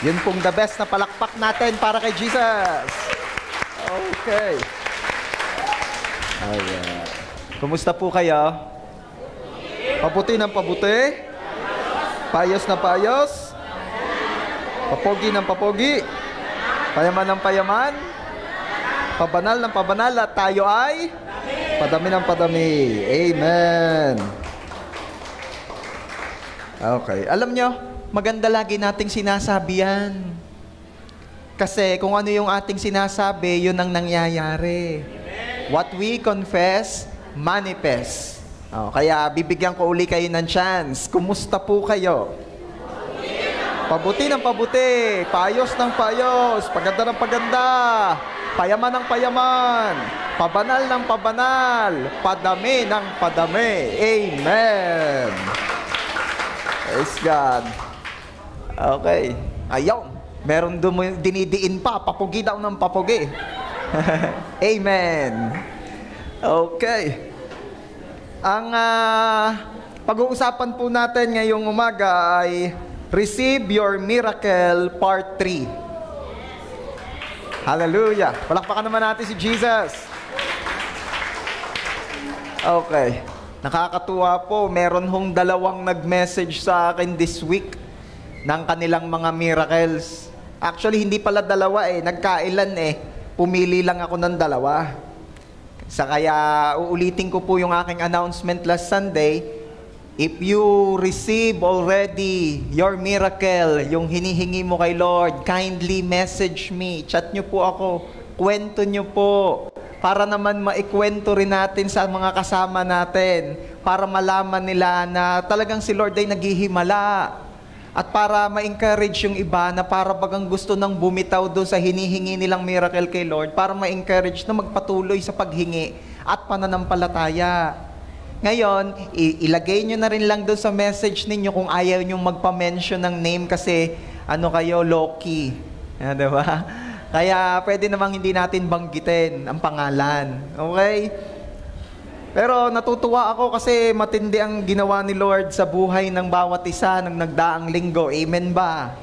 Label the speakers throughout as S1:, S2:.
S1: Yun pong the best na palakpak natin para kay Jesus. Okay. Ayan. Kumusta po kayo? Pabuti ng pabuti? Payos na payos? Papogi ng papogi? Payaman ng payaman? Pabanal ng pabanal at tayo ay padami ng padami. Amen. Okay. Alam nyo, maganda lagi nating sinasabi yan. Kasi kung ano yung ating sinasabi, yun ang nangyayari. What we confess, manifest. Kaya bibigyan ko uli kayo ng chance. Kumusta po kayo? Pabuti ng pabuti, payos ng payos, paganda ng paganda, payaman ng payaman, pabanal ng pabanal, padami ng padami. Amen. Praise God. Okay. Ayaw. Meron dinidiin pa. Papugi daw ng papugi. Amen. Okay. Ang pag-uusapan po natin ngayong umaga ay Receive Your Miracle Part 3. Hallelujah. Palakpakan naman natin si Jesus. Okay. Nakakatuwa po, meron hong dalawang nag-message sa akin this week ng kanilang mga miracles. Actually, hindi pala dalawa nagkailan Pumili lang ako ng dalawa. Kaya uulitin ko po yung aking announcement last Sunday. If you receive already your miracle, yung hinihingi mo kay Lord, kindly message me. Chat nyo po ako. Kwento nyo po. Para naman maikwento rin natin sa mga kasama natin, para malaman nila na talagang si Lord ay naghihimala. At para ma-encourage yung iba na para bagang gusto nang bumitaw doon sa hinihingi nilang miracle kay Lord, para ma-encourage na magpatuloy sa paghingi at pananampalataya. Ngayon, ilagay nyo na rin lang doon sa message ninyo kung ayaw nyo magpa-mention ng name kasi kayo, low-key. Diba? Kaya pwede namang hindi natin banggitin ang pangalan. Okay? Pero natutuwa ako kasi matindi ang ginawa ni Lord sa buhay ng bawat isa ng nagdaang linggo. Amen ba?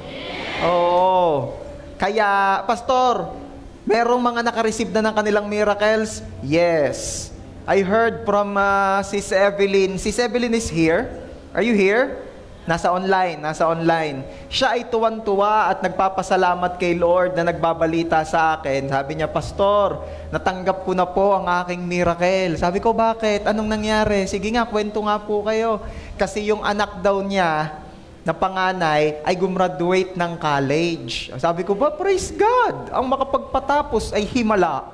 S1: Oo. Kaya, Pastor, merong mga nakareceive na ng kanilang miracles? Yes. I heard from Sis Evelyn. Sis Evelyn is here. Are you here? Nasa online. Siya ay tuwan-tuwa at nagpapasalamat kay Lord na nagbabalita sa akin. Sabi niya, Pastor, natanggap ko na po ang aking miracle. Sabi ko, bakit? Anong nangyari? Sige nga, kwento nga po kayo. Kasi yung anak daw niya na panganay ay gumraduate ng college. Sabi ko, praise God! Ang makapagpatapos ay himala.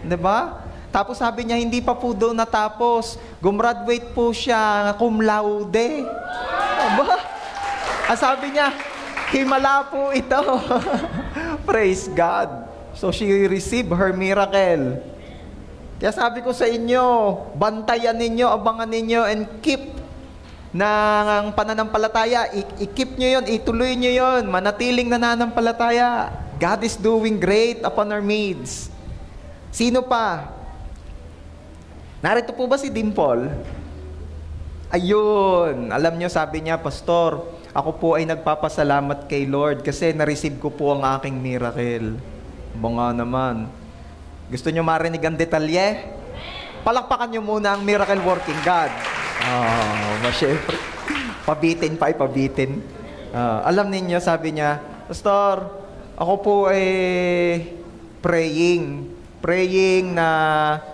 S1: Diba? Tapos sabi niya, hindi pa po doon natapos. Gumraduate po siya cum laude. Aba? Sabi niya, himala po ito. Praise God. So she received her miracle. Kaya sabi ko sa inyo, bantayan ninyo, abangan ninyo, and keep ng pananampalataya. I-keep nyo yun, ituloy nyo yun. Manatiling nananampalataya. God is doing great upon our needs. Sino pa? Narito po ba si Dimple? Ayun, alam nyo, sabi niya, Pastor, ako po ay nagpapasalamat kay Lord kasi na-receive ko po ang aking miracle. Bunga naman. Gusto nyo marinig ang detalye? Palakpakan nyo muna ang miracle working God. Syempre. Pabitin. Alam ninyo, sabi niya, Pastor, ako po ay praying na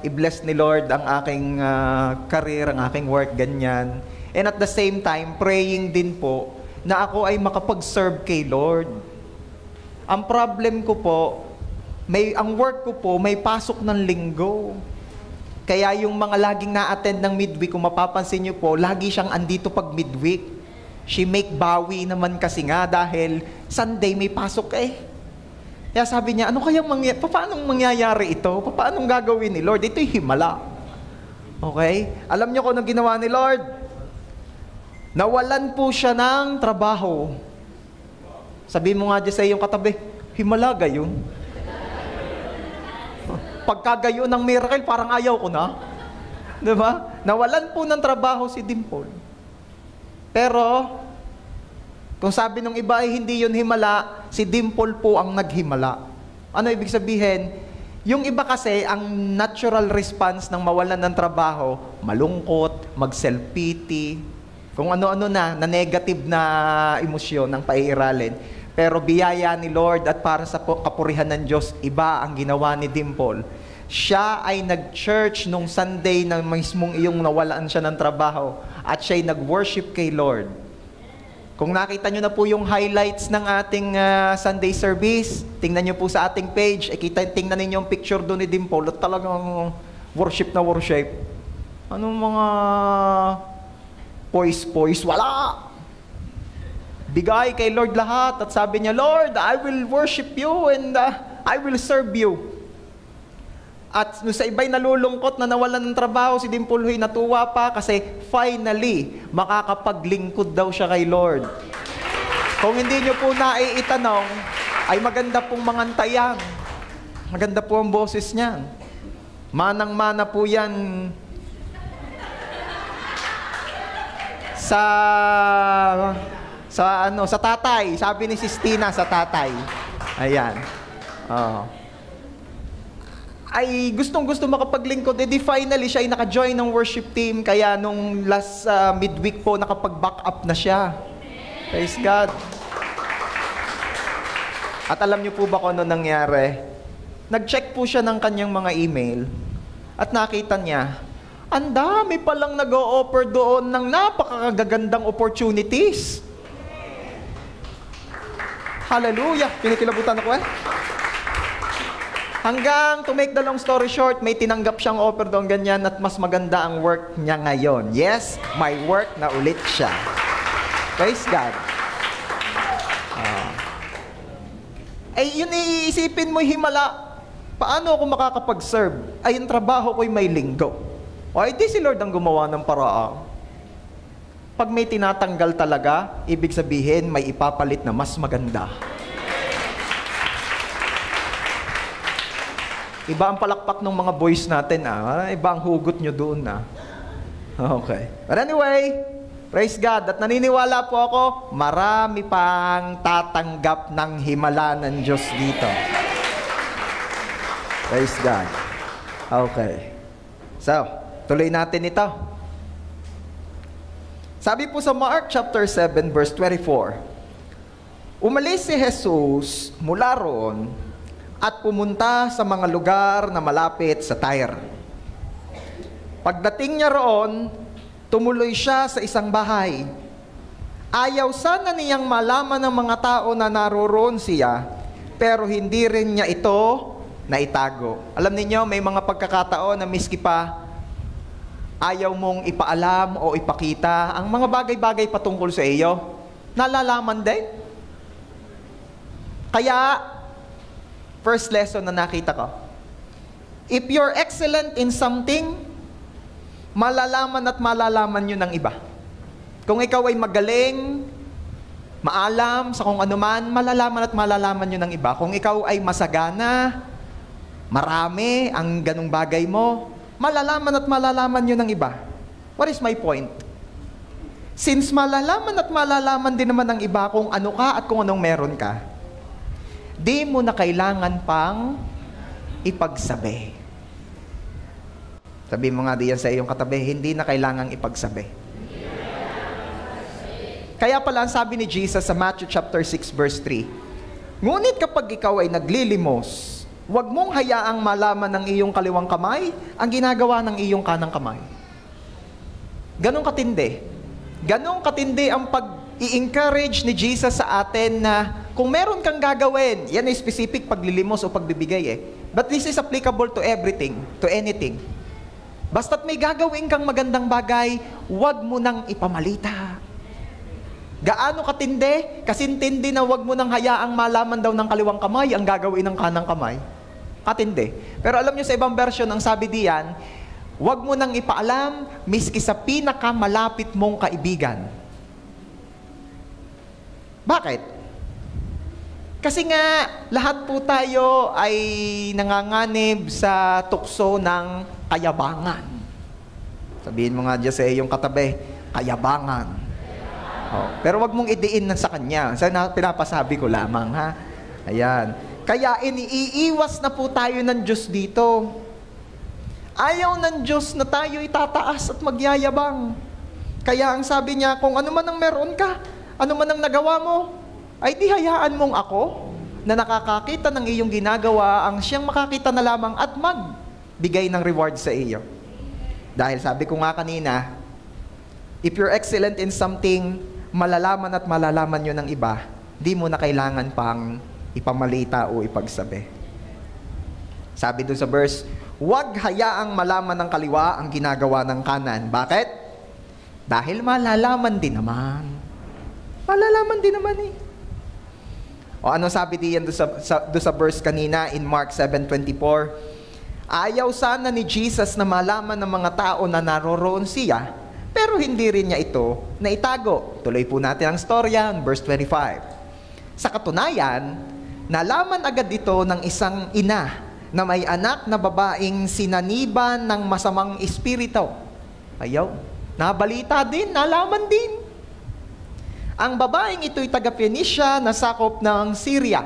S1: i-bless ni Lord ang aking career, ang aking work, ganyan. And at the same time, praying din po na ako ay makapag-serve kay Lord. Ang problem ko po, ang work ko po, may pasok ng linggo. Kaya yung mga laging na-attend ng midweek, kung mapapansin nyo po, lagi siyang andito pag midweek. She make bawi naman kasi nga dahil Sunday may pasok Kaya sabi niya, paano mangyayari ito? Paano gagawin ni Lord? Ito'y himala. Okay? Alam niyo kung anong ginawa ni Lord? Nawalan po siya ng trabaho. Sabi mo nga dyan sa iyong katabi, himala gayon. Pagkagayon ng miracle, parang ayaw ko na. Diba? Nawalan po ng trabaho si Dimple. Pero, kung sabi ng iba ay hindi yun himala, si Dimple po ang naghimala. Ano ibig sabihin? Yung iba kasi, ang natural response ng mawalan ng trabaho, malungkot, mag-self-pity, kung ano-ano na negative na emosyon ng paiiralin. Pero biyaya ni Lord at para sa kapurihan ng Diyos, iba ang ginawa ni Dimple. Siya ay nag-church nung Sunday na mismong iyong nawalaan siya ng trabaho at siya'y nag-worship kay Lord. Kung nakita nyo na po yung highlights ng ating Sunday service, tingnan nyo po sa ating page, tingnan ninyo yung picture doon ni Dimple at talagang worship na worship. Anong mga poise? Wala! Bigay kay Lord lahat at sabi niya, Lord, I will worship you and I will serve you. At sa iba'y nalulungkot na nawalan ng trabaho, si Dimple natuwa pa kasi finally, makakapaglingkod daw siya kay Lord. Kung hindi nyo po naiitanong, ay maganda pong mangantayan. Maganda po ang boses niya. Manang-mana po yan sa tatay. Sabi ni Sistina sa tatay. Ayan. Ay gustong-gusto makapaglingkod. Di finally siya ay naka-join ng worship team. Kaya nung last midweek po, nakapag-back up na siya. Praise God. At alam niyo po ba kung ano nangyari? Nag-check po siya ng kanyang mga email. At nakita niya, ang dami palang nag-o-offer doon ng napakagagandang opportunities. Hallelujah! Kinikilabutan ako eh. Hanggang, to make the long story short, may tinanggap siyang offer doon ganyan at mas maganda ang work niya ngayon. Yes, may work na ulit siya. Praise God. Yun iisipin mo himala. Paano ako makakapag-serve? Ay, yung trabaho ko'y may linggo. Di si Lord ang gumawa ng paraan. Pag may tinatanggal talaga, ibig sabihin may ipapalit na mas maganda. Iba ang palakpak ng mga boys natin, Iba ang hugot nyo doon, Okay. But anyway, praise God. At naniniwala po ako, marami pang tatanggap ng himala ng Diyos dito. Praise God. Okay. So, tuloy natin ito. Sabi po sa Mark chapter 7, verse 24, umalis si Jesus mula roon at pumunta sa mga lugar na malapit sa Tyre. Pagdating niya roon, tumuloy siya sa isang bahay. Ayaw sana niyang malaman ng mga tao na naroroon siya, pero hindi rin niya ito naitago. Alam niyo, may mga pagkakataon na miski pa ayaw mong ipaalam o ipakita ang mga bagay-bagay patungkol sa iyo, nalalaman din. Kaya, first lesson na nakita ko, if you're excellent in something, malalaman at malalaman yun ng iba. Kung ikaw ay magaling, maalam sa kung ano man, malalaman at malalaman yun ng iba. Kung ikaw ay masagana, marami ang ganung bagay mo, malalaman at malalaman yun ng iba. What is my point? Since malalaman at malalaman din naman ng iba kung ano ka at kung anong meron ka, di mo na kailangan pang ipagsabi. Sabi mo nga diyan sa iyong katabi, hindi na kailangang ipagsabi. Kaya pala ang sabi ni Jesus sa Matthew chapter 6 verse 3, ngunit kapag ikaw ay naglilimos, huwag mong hayaang malaman ng iyong kaliwang kamay ang ginagawa ng iyong kanang kamay. Ganong katindi. Ganong katindi ang pag-i-encourage ni Jesus sa atin na kung meron kang gagawin, yan ay specific paglilimos o pagbibigay But this is applicable to everything, to anything. Basta't may gagawin kang magandang bagay, huwag mo nang ipamalita. Gaano katindi? Kasintindi na huwag mo nang hayaang malaman daw ng kaliwang kamay ang gagawin ng kanang kamay. Katindi. Pero alam nyo sa ibang version, ang sabi diyan, huwag mo nang ipaalam miski sa pinakamalapit mong kaibigan. Bakit? Kasi nga, lahat po tayo ay nanganganib sa tukso ng kayabangan. Sabihin mo nga dyan sa iyong katabi, kayabangan. Oh, pero wag mong idiin na sa kanya. Pinapasabi ko lamang, ha? Ayan. Kaya iniiwas na po tayo ng Diyos dito. Ayaw ng Diyos na tayo itataas at magyayabang. Kaya ang sabi niya, kung ano man ang meron ka, ano man ang nagawa mo, ay di hayaan mong ako na nakakakita ng iyong ginagawa ang siyang makakita na lamang at magbigay ng reward sa iyo. Dahil sabi ko nga kanina, if you're excellent in something, malalaman at malalaman yun ng iba, di mo na kailangan pang ipamalita o ipagsabi. Sabi doon sa verse, huwag hayaang malaman ng kaliwa ang ginagawa ng kanan. Bakit? Dahil malalaman din naman. Malalaman din naman eh. O ano sabi diyan doon sa verse kanina in Mark 7:24? Ayaw sana ni Jesus na malaman ng mga tao na naroroon siya, pero hindi rin niya ito naitago. Tuloy po natin ang storya, verse 25. Sa katunayan, nalaman agad ito ng isang ina na may anak na babaeng sinaniban ng masamang espiritu. Ayaw, nabalita din, nalaman din. Ang babaeng ito'y taga-Phoenicia na sakop ng Syria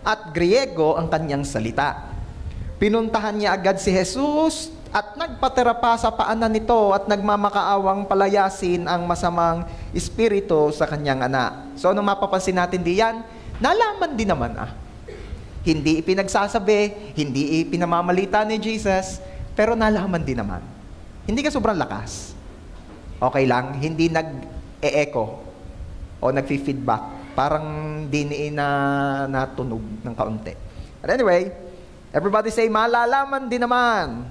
S1: at Griego ang kanyang salita. Pinuntahan niya agad si Jesus at nagpatira pa sa paanan nito at nagmamakaawang palayasin ang masamang espiritu sa kanyang anak. So, anong mapapansin natin diyan? Nalaman din naman Hindi ipinagsasabi, hindi ipinamamalita ni Jesus, pero nalaman din naman. Hindi ka sobrang lakas. Okay lang, hindi nag-e-echo o nag-feedback. Parang di na natunog ng kaunti. But anyway, everybody say, malalaman din naman.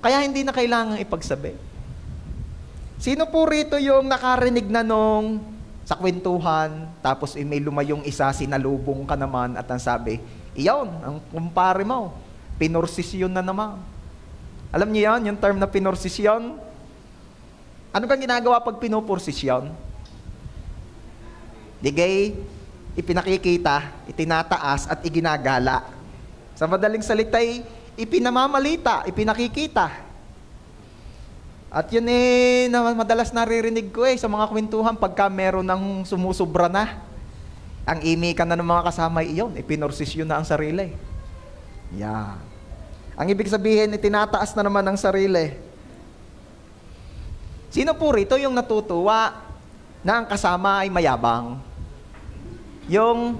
S1: Kaya hindi na kailangang ipagsabi. Sino po rito yung nakarinig na nung sa kwentuhan, tapos may lumayong isa, sinalubong ka naman at ang sabi, iyon, ang kumpare mo, pinorsisyon na naman. Alam niyo yan, yung term na pinorsisyon? Ano kang ginagawa pag pinoporsisyon? Digay, ipinakikita, itinataas at iginagala. Sa madaling salita'y ipinamamalita, ipinakikita. At yun madalas naririnig ko sa mga kwentuhan pagka meron ng sumusubra na. Ang imikan na ng mga kasama iyon, ipinorsisyon na ang sarili. Yeah. Ang ibig sabihin, itinataas na naman ang sarili. Sino po rito yung natutuwa na ang kasama ay mayabang? Yung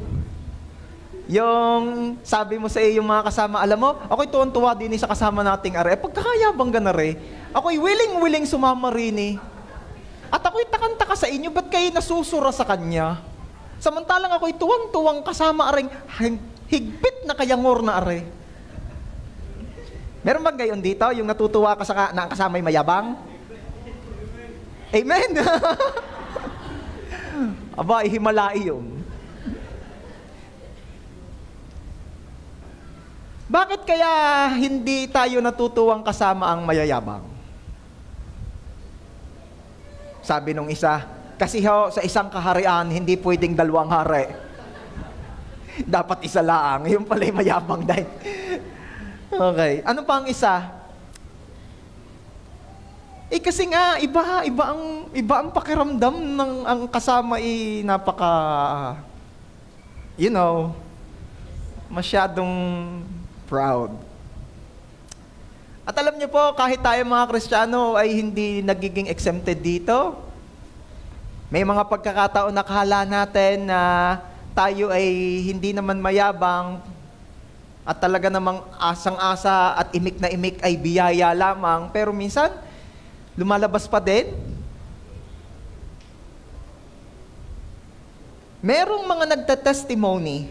S1: sabi mo sa iyong mga kasama, alam mo, ako'y tuwan-tuwa din sa kasama nating are. Pagkakayabang ka na rin, ako'y willing sumama rin At ako'y takanta sa inyo, ba't kayo nasusura sa kanya? Samantalang ako'y tuwang-tuwang kasama aring higpit na kayangor na are. Meron bang gayon dito, yung natutuwa ka na ang kasama'y mayabang? Amen! Aba, ihimalai yun. Bakit kaya hindi tayo natutuwang kasama ang mayayabang? Sabi nung isa, kasi sa isang kaharian, hindi pwedeng dalawang hari. Dapat isa lang. Yung pala'y mayabang dahil. Okay. Ano pa ang isa? Kasi nga, iba ang pakiramdam ng ang kasama napaka, masyadong proud. At alam niyo po, kahit tayo mga Kristiyano ay hindi nagiging exempted dito. May mga pagkakataon na akala natin na tayo ay hindi naman mayabang at talaga namang asang-asa at imik na imik ay biyaya lamang. Pero minsan, lumalabas pa din. Merong mga nagtatestimony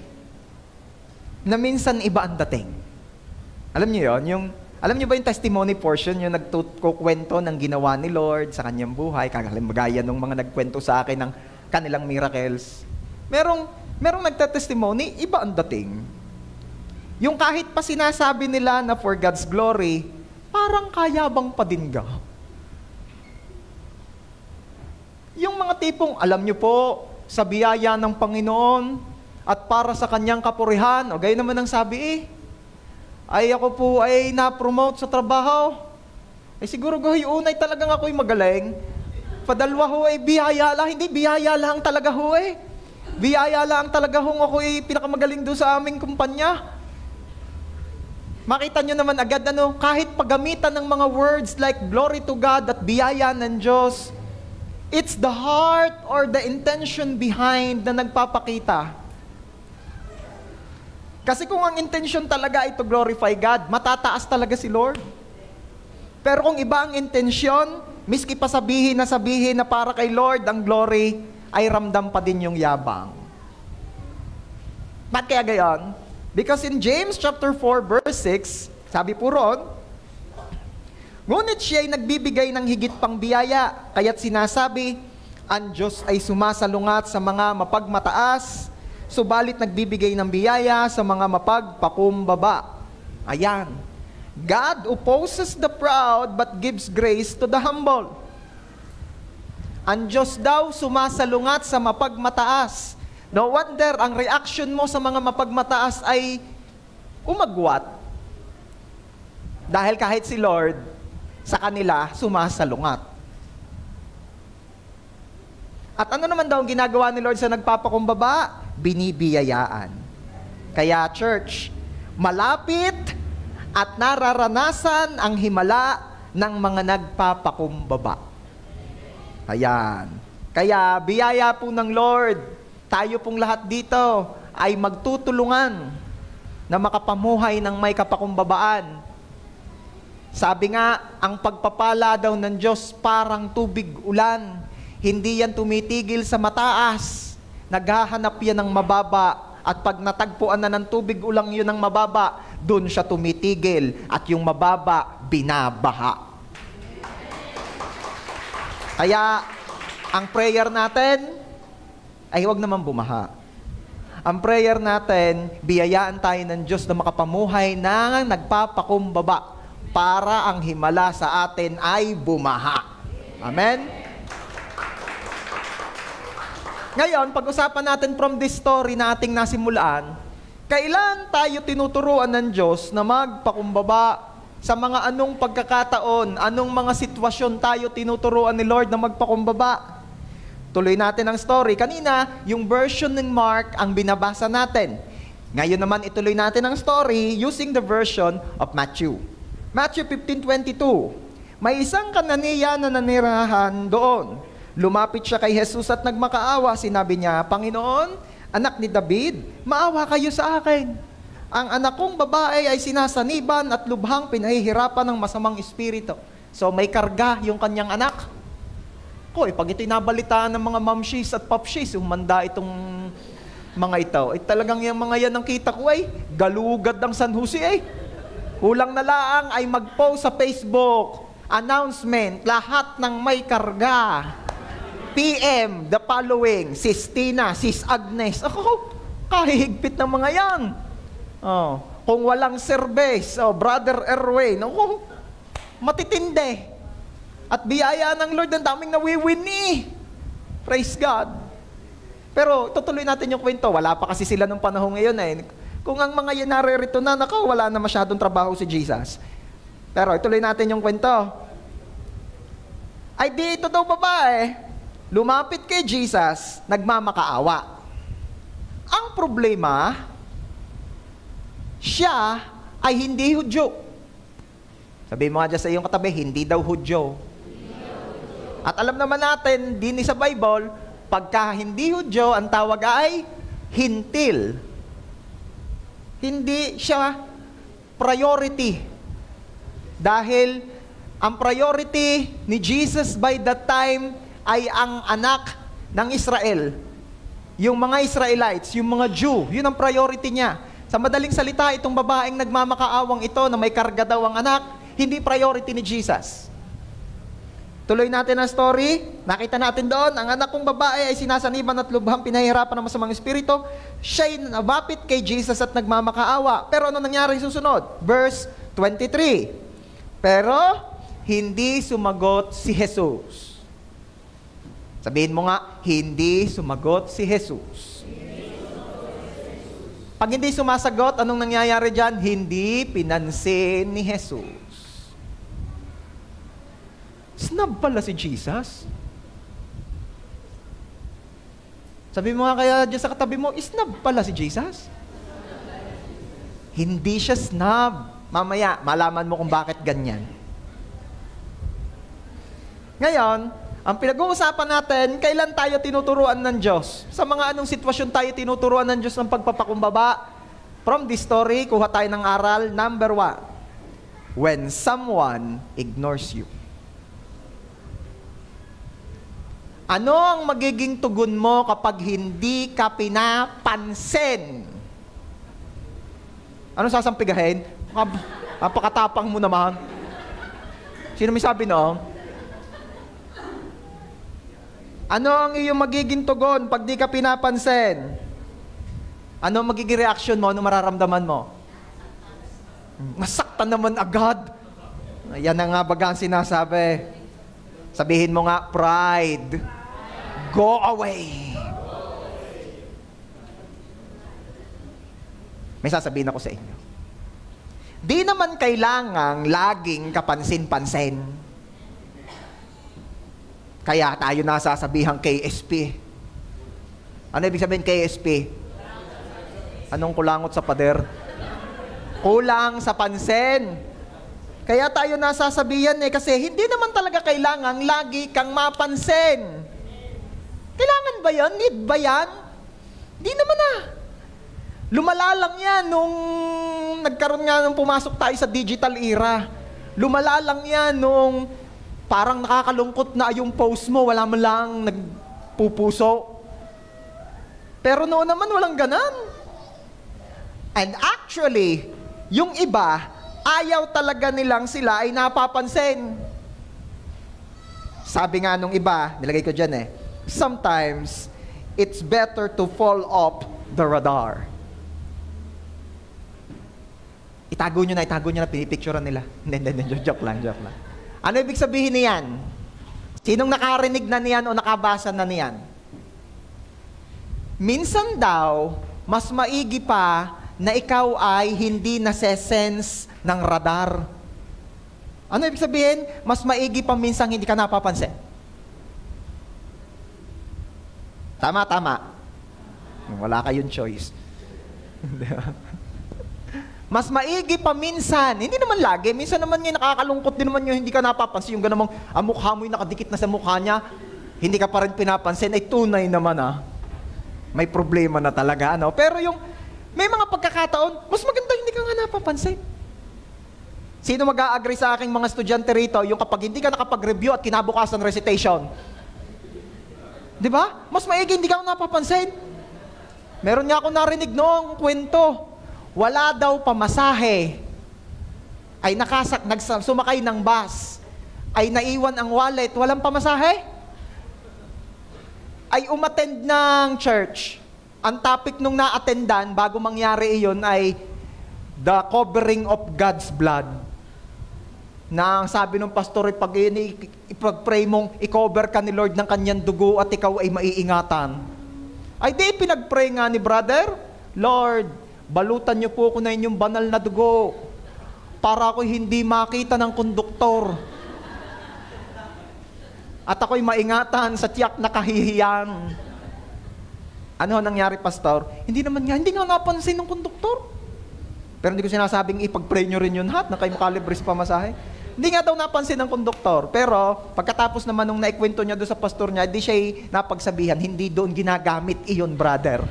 S1: na minsan iba ang dating. Alam niyo yon? Alam niyo ba yung testimony portion, yung nagkukwento ng ginawa ni Lord sa kanyang buhay, kagalimagaya nung mga nagkwento sa akin ng kanilang miracles. Merong nagtatestimony, iba ang dating. Yung kahit pa sinasabi nila na for God's glory, parang kayabang pa din ga. Yung mga tipong, alam niyo po, sa biyaya ng Panginoon at para sa kanyang kapurihan, o gayon naman ang sabi ay ako po ay na-promote sa trabaho. Siguro unay talagang ako'y magaling. Padalwa ho eh, biyaya lang. Hindi, biyaya lang talaga ho eh. Biyaya lang talaga ho ako eh, pinakamagaling doon sa aming kumpanya. Makita nyo naman agad kahit paggamitan ng mga words like glory to God at biyaya ng Diyos, it's the heart or the intention behind na nagpapakita. Kasi kung ang intention talaga ay to glorify God, matataas talaga si Lord. Pero kung iba ang intensyon, miski pa sabihin na para kay Lord ang glory, ay ramdam pa din yung yabang. Ba't kaya gayon? Because in James chapter 4 verse 6, sabi po roon, ngunit siya ay nagbibigay ng higit pang biyaya, kaya't sinasabi, ang Diyos ay sumasalungat sa mga mapagmataas, subalit nagbibigay ng biyaya sa mga mapagpakumbaba. Ayan. God opposes the proud but gives grace to the humble. Ang Diyos daw sumasalungat sa mapagmataas. No wonder ang reaction mo sa mga mapagmataas ay umagwat. Dahil kahit si Lord, sa kanila sumasalungat. At ano naman daw ang ginagawa ni Lord sa nagpapakumbaba? Binibiyayaan. Kaya church, malapit at nararanasan ang himala ng mga nagpapakumbaba. Ayan. Kaya biyaya po ng Lord, tayo pong lahat dito ay magtutulungan na makapamuhay ng may kapakumbabaan. Sabi nga, ang pagpapala daw ng Diyos parang tubig ulan. Hindi yan tumitigil sa mataas. Naghahanap yan ng mababa. At pag natagpuan na ng tubig ulang yun ng mababa, doon siya tumitigil. At yung mababa, binabaha. Kaya, ang prayer natin ay huwag naman bumaha. Ang prayer natin, biyayaan tayo ng Diyos na makapamuhay na nagpapakumbaba para ang himala sa atin ay bumaha. Amen? Ngayon, pag-usapan natin from this story na ating nasimulaan, kailan tayo tinuturuan ng Diyos na magpakumbaba? Sa mga anong pagkakataon, anong mga sitwasyon tayo tinuturuan ni Lord na magpakumbaba? Tuloy natin ang story. Kanina, yung version ng Mark ang binabasa natin. Ngayon naman, ituloy natin ang story using the version of Matthew. Matthew 15:22. May isang Kananea na nanirahan doon. Lumapit siya kay Jesus at nagmakaawa. Sinabi niya, Panginoon, anak ni David, maawa kayo sa akin. Ang anak kong babae ay sinasaniban at lubhang pinahihirapan ng masamang espiritu. So may karga yung kanyang anak. Pag ito'y nabalitaan ng mga mamshis at popshis, humanda itong mga ito. Talagang yung mga yan ang kita ko galugad ng San Jose Kulang na lang ay mag-post sa Facebook, announcement, lahat ng may karga. PM, the following, Sis Tina, Sis Agnes. Kahihigpit ng mga yan. Kung walang service, Brother Erwin, matitindi. At biyaya ng Lord, ang daming nawiwin Praise God. Pero tutuloy natin yung kwento. Wala pa kasi sila nung panahon ngayon Kung ang mga yan naririto na, wala na masyadong trabaho si Jesus. Pero ituloy natin yung kwento. Ay di ito daw babae, lumapit kay Jesus, nagmamakaawa. Ang problema, siya ay hindi Hudyo. Sabihin mo nga dyan sa iyong katabi, hindi daw Hudyo. At alam naman natin, din sa Bible, pagka hindi Hudyo, ang tawag ay hintil. Hindi siya priority. Dahil ang priority ni Jesus by that time ay ang anak ng Israel. Yung mga Israelites, yung mga Jew, yun ang priority niya. Sa madaling salita, itong babaeng nagmamakaawang ito na may karga daw ang anak, hindi priority ni Jesus. Tuloy natin ang story. Nakita natin doon, ang anak kong babae ay sinasaniban at lubhang pinahihirapan ng masamang espiritu. Siya'y nabapit kay Jesus at nagmamakaawa. Pero ano nangyari susunod? Verse 23. Pero hindi sumagot si Jesus. Sabihin mo nga, hindi sumagot si Jesus. Pag hindi sumasagot, anong nangyayari dyan? Hindi pinansin ni Jesus. Snub pala si Jesus. Sabi mo nga kaya dyan sa katabi mo, snob pala si Jesus. Hindi siya snob. Mamaya, malaman mo kung bakit ganyan. Ngayon, ang pinag-uusapan natin, kailan tayo tinuturuan ng Diyos? Sa mga anong sitwasyon tayo tinuturuan ng Diyos ng pagpapakumbaba? From this story, kuha tayo ng aral. Number 1, when someone ignores you. Ano ang magiging tugon mo kapag hindi ka pinapansin? Ano sasampigahin? Napakatapang mo naman. Sino may sabi no? Ano ang iyong magiging tugon pag di ka pinapansin? Ano ang magiging reaction mo? Ano mararamdaman mo? Masaktan naman agad. Yan na nga baga ang sinasabi. Sabihin mo nga, pride. Go away. May sasabihin ako sa inyo. Di naman kailangang laging kapansin-pansin. Kaya tayo nasasabihang KSP. Ano ibig sabihin KSP? Anong kulangot sa pader? Kulang sa pansin. Kaya tayo nasasabihan kasi hindi naman talaga kailangang lagi kang mapansin. Kailangan ba yan? Need ba yan? Hindi naman Lumala lang yan nung nagkaroon nga nung pumasok tayo sa digital era. Lumala lang yan nung parang nakakalungkot na yung post mo, wala mo lang nagpupuso. Pero noon naman walang ganan. And actually, yung iba, ayaw talaga nilang sila ay napapansin. Sabi nga nung iba, nilagay ko dyan sometimes, it's better to fall off the radar. Itago nyo na, pinipicturean nila. Hindi, joke lang. Ano ibig sabihin niyan? Sinong nakarinig na niyan o nakabasa na niyan? Minsan daw, mas maigi pa na ikaw ay hindi nase-sense ng radar. Ano ibig sabihin? Mas maigi pa minsan hindi ka napapansin. Tama. Wala kayong choice. Mas maigi pa minsan. Hindi naman lagi. Minsan naman yung nakakalungkot din naman yung hindi ka napapansin. Yung ganamang ang mukha mo yung nakadikit na sa mukha niya, hindi ka pa rin pinapansin. Ay tunay naman May problema na talaga. Pero yung may mga pagkakataon, mas maganda hindi ka nga napapansin. Sino mag-a-agree sa aking mga estudyante rito, yung kapag hindi ka nakapag-review at kinabukasan recitation? Di ba? Mas maigi hindi ka napapansin. Meron nga ako narinig noong kwento. Wala daw pamasahe. Ay sumakay ng bus. Ay naiwan ang wallet. Walang pamasahe. Ay umattend ng church. Ang topic nung na-attendan bago mangyari iyon ay the covering of God's blood. Na ang sabi ng pastor, ipag-pray mong i-cover ka ni Lord ng kanyang dugo at ikaw ay maiingatan. Ay di pinag-pray nga ni brother, Lord, balutan niyo po ako na inyong banal na dugo para ako hindi makita ng konduktor. At ako'y maingatan sa tiyak na kahihiyan. Ano nangyari, pastor? Hindi nga napansin ng konduktor. Pero hindi ko sinasabing ipag-pray nyo rin yun na kayo makalibre sa pamasahe. Hindi nga daw napansin ng konduktor. Pero pagkatapos naman nung naikwento niya doon sa pastor niya, di siya napagsabihan, hindi doon ginagamit iyon, brother.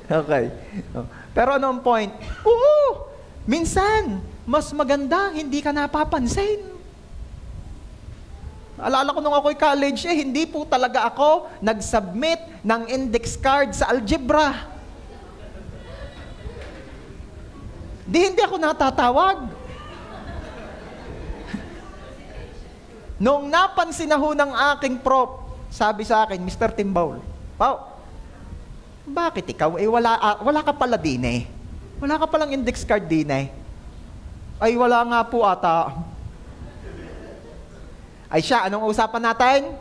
S1: Okay. Pero ano ang point? Oo! Minsan, mas maganda, hindi ka napapansin. Alala ko nung ako'y college, hindi po talaga ako nag-submit ng index card sa algebra. Hindi ako natatawag. Nung napansin na ho ng aking prof, sabi sa akin, Mr. Timbaul, Pao, bakit ikaw? Wala ka pala din Wala ka palang index card din Ay, wala nga po ata. Ay siya, anong usapan natin?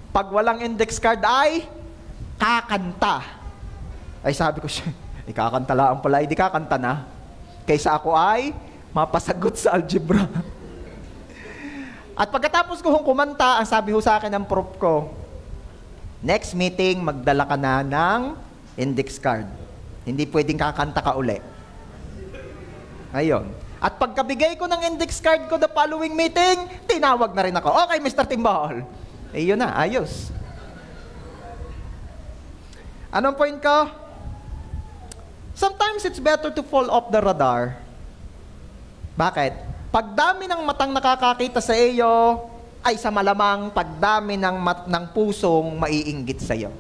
S1: Pag walang index card ay kakanta. Ay sabi ko siya, kakanta lang pala, hindi kakanta na. Kaysa ako ay mapasagot sa algebra. At pagkatapos ko kumanta, ang sabi ho sa akin ng prof ko, Next meeting, magdala ka na ng index card. Hindi pwedeng kakanta ka uli. Ayun. At pagkabigay ko ng index card ko the following meeting, tinawag na rin ako. Okay, Mr. Timbal. Yun na, ayos. Anong point ko? Sometimes it's better to fall off the radar. Bakit? Pagdami ng matang nakakakita sa iyo, ay sa malamang pagdami ng pusong maiinggit sa iyo.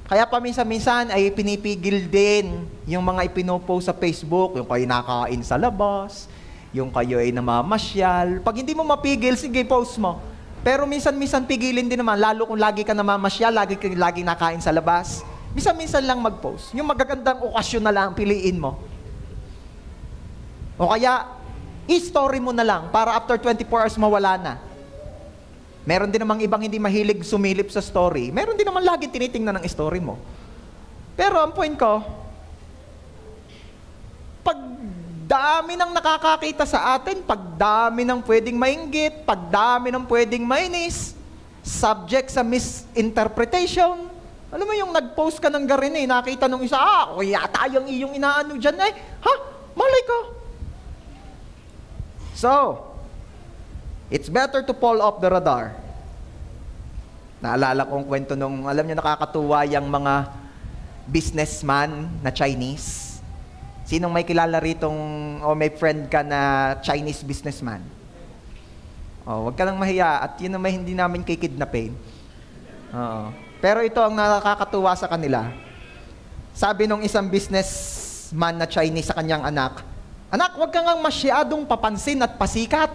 S1: Kaya paminsan-minsan ay pinipigil din yung mga ipinopost sa Facebook, yung kayo nakain sa labas, yung kayo ay namamasyal. Pag hindi mo mapigil, sige, post mo. Pero minsan-minsan pigilin din naman, lalo kung lagi ka namamasyal, lagi nakain sa labas. Minsan-minsan lang mag-post. Yung magagandang okasyon na lang, piliin mo. O kaya, i-story mo na lang para after 24 hours mawala na. Meron din namang ibang hindi mahilig sumilip sa story. Meron din naman lagi tinitingnan ng story mo. Pero ang point ko, pag dami ng nakakakita sa atin, pag dami ng pwedeng mainggit, pag dami ng pwedeng mainis, subject sa misinterpretation. Alam mo yung nag-post ka ng garin nakita nung isa, yata yung iyong inaano dyan malay ko. So, it's better to fall off the radar. Naalala kong kwento nung, alam niyo nakakatuwa yung mga businessman na Chinese. Sinong may kilala ritong, o may friend ka na Chinese businessman? Huwag ka lang mahiya, at yun naman hindi namin kikidnapin. Pero ito ang nakakatuwa sa kanila. Sabi nung isang businessman na Chinese sa kanyang anak, "Anak, huwag kang masyadong papansin at pasikat.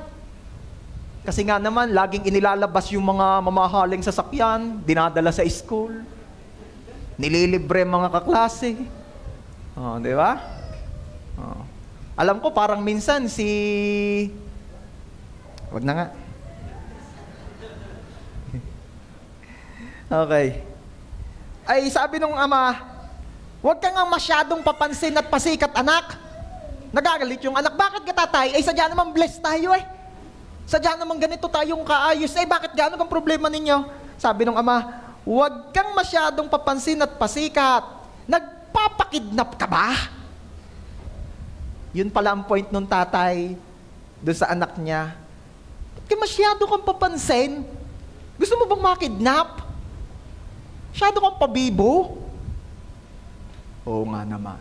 S1: Kasi nga naman, laging inilalabas yung mga mamahaling sasakyan, dinadala sa school, nililibre mga kaklase." Di ba? Alam ko, parang minsan wag na nga. Okay. Ay, sabi nung ama, "Huwag kang masyadong papansin at pasikat, anak." Nagagalit yung anak, "Bakit ka, tatay? Sadya naman blessed tayo Sadya naman ganito tayong kaayos. Bakit gano'n ang problema ninyo?" Sabi ng ama, "Huwag kang masyadong papansin at pasikat. Nagpapakidnap ka ba?" Yun pala ang point nung tatay doon sa anak niya. "Ba't ka masyado kang papansin? Gusto mo bang makidnap? Masyado kang pabibo?" Oo nga naman.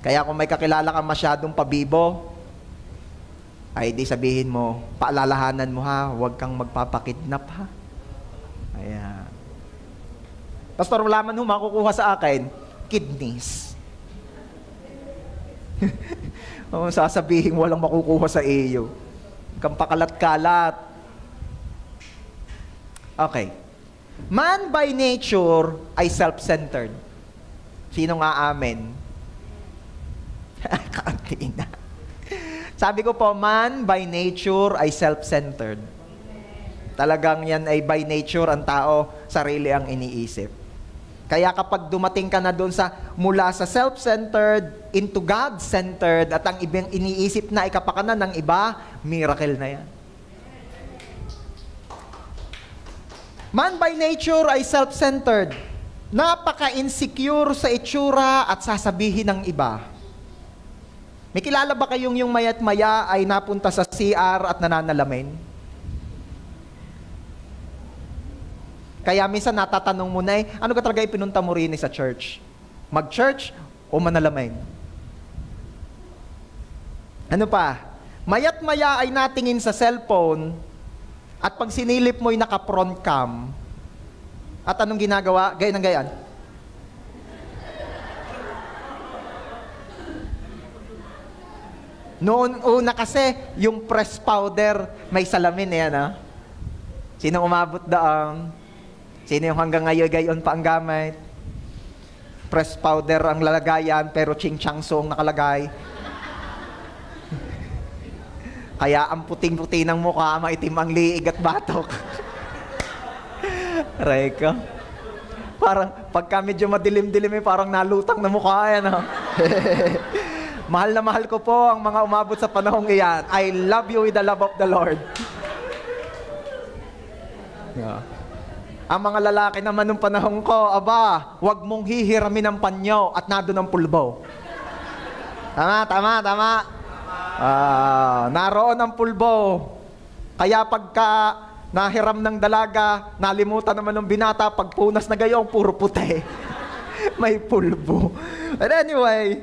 S1: Kaya kung may kakilala kang masyadong pabibo, ay di sabihin mo, paalalahanan mo huwag kang magpapakidnap Ayan. "Pastor, wala man makukuha sa akin." Kidneys. Sasabihin walang makukuha sa iyo. Kang pakalat-kalat. Okay. Man by nature ay self-centered. Sino nga amen? Kantina. Sabi ko po, man by nature ay self-centered. Talagang yan ay by nature, ang tao, sarili ang iniisip. Kaya kapag dumating ka na doon mula sa self-centered into God-centered at ang ibang iniisip na ikapakanan ng iba, miracle na yan. Man by nature ay self-centered. Napaka-insecure sa itsura at sasabihin ng iba. May kilala ba kayong yung maya't maya ay napunta sa CR at nananalamin? Kaya minsan natatanong mo na ano ka talaga ipinunta mo rin sa church? Mag-church o manalamin? Ano pa? Maya't maya ay natingin sa cellphone at pag sinilip mo'y naka-front cam. At anong ginagawa? Gayon ng gayon. Noon una kasi, yung press powder, may salamin Sino umabot daang? Sino yung hanggang ngayon gayon pa ang gamit? Press powder ang lalagayan, pero ching-chang song nakalagay. Kaya ang puting-puti ng mukha, maitim ang liig at batok. Reka. Parang, pagka medyo madilim-dilim parang nalutang na mukha Mahal na mahal ko po ang mga umabot sa panahong iyan. I love you with the love of the Lord. Yeah. Ang mga lalaki naman nung panahon ko, aba, wag mong hihiramin ang panyo at nado ng pulbo. Tama. Naroon ang pulbo. Kaya pagka nahiram ng dalaga, nalimutan naman ng binata, pagpunas na gayong, puro puti. May pulbo. But anyway,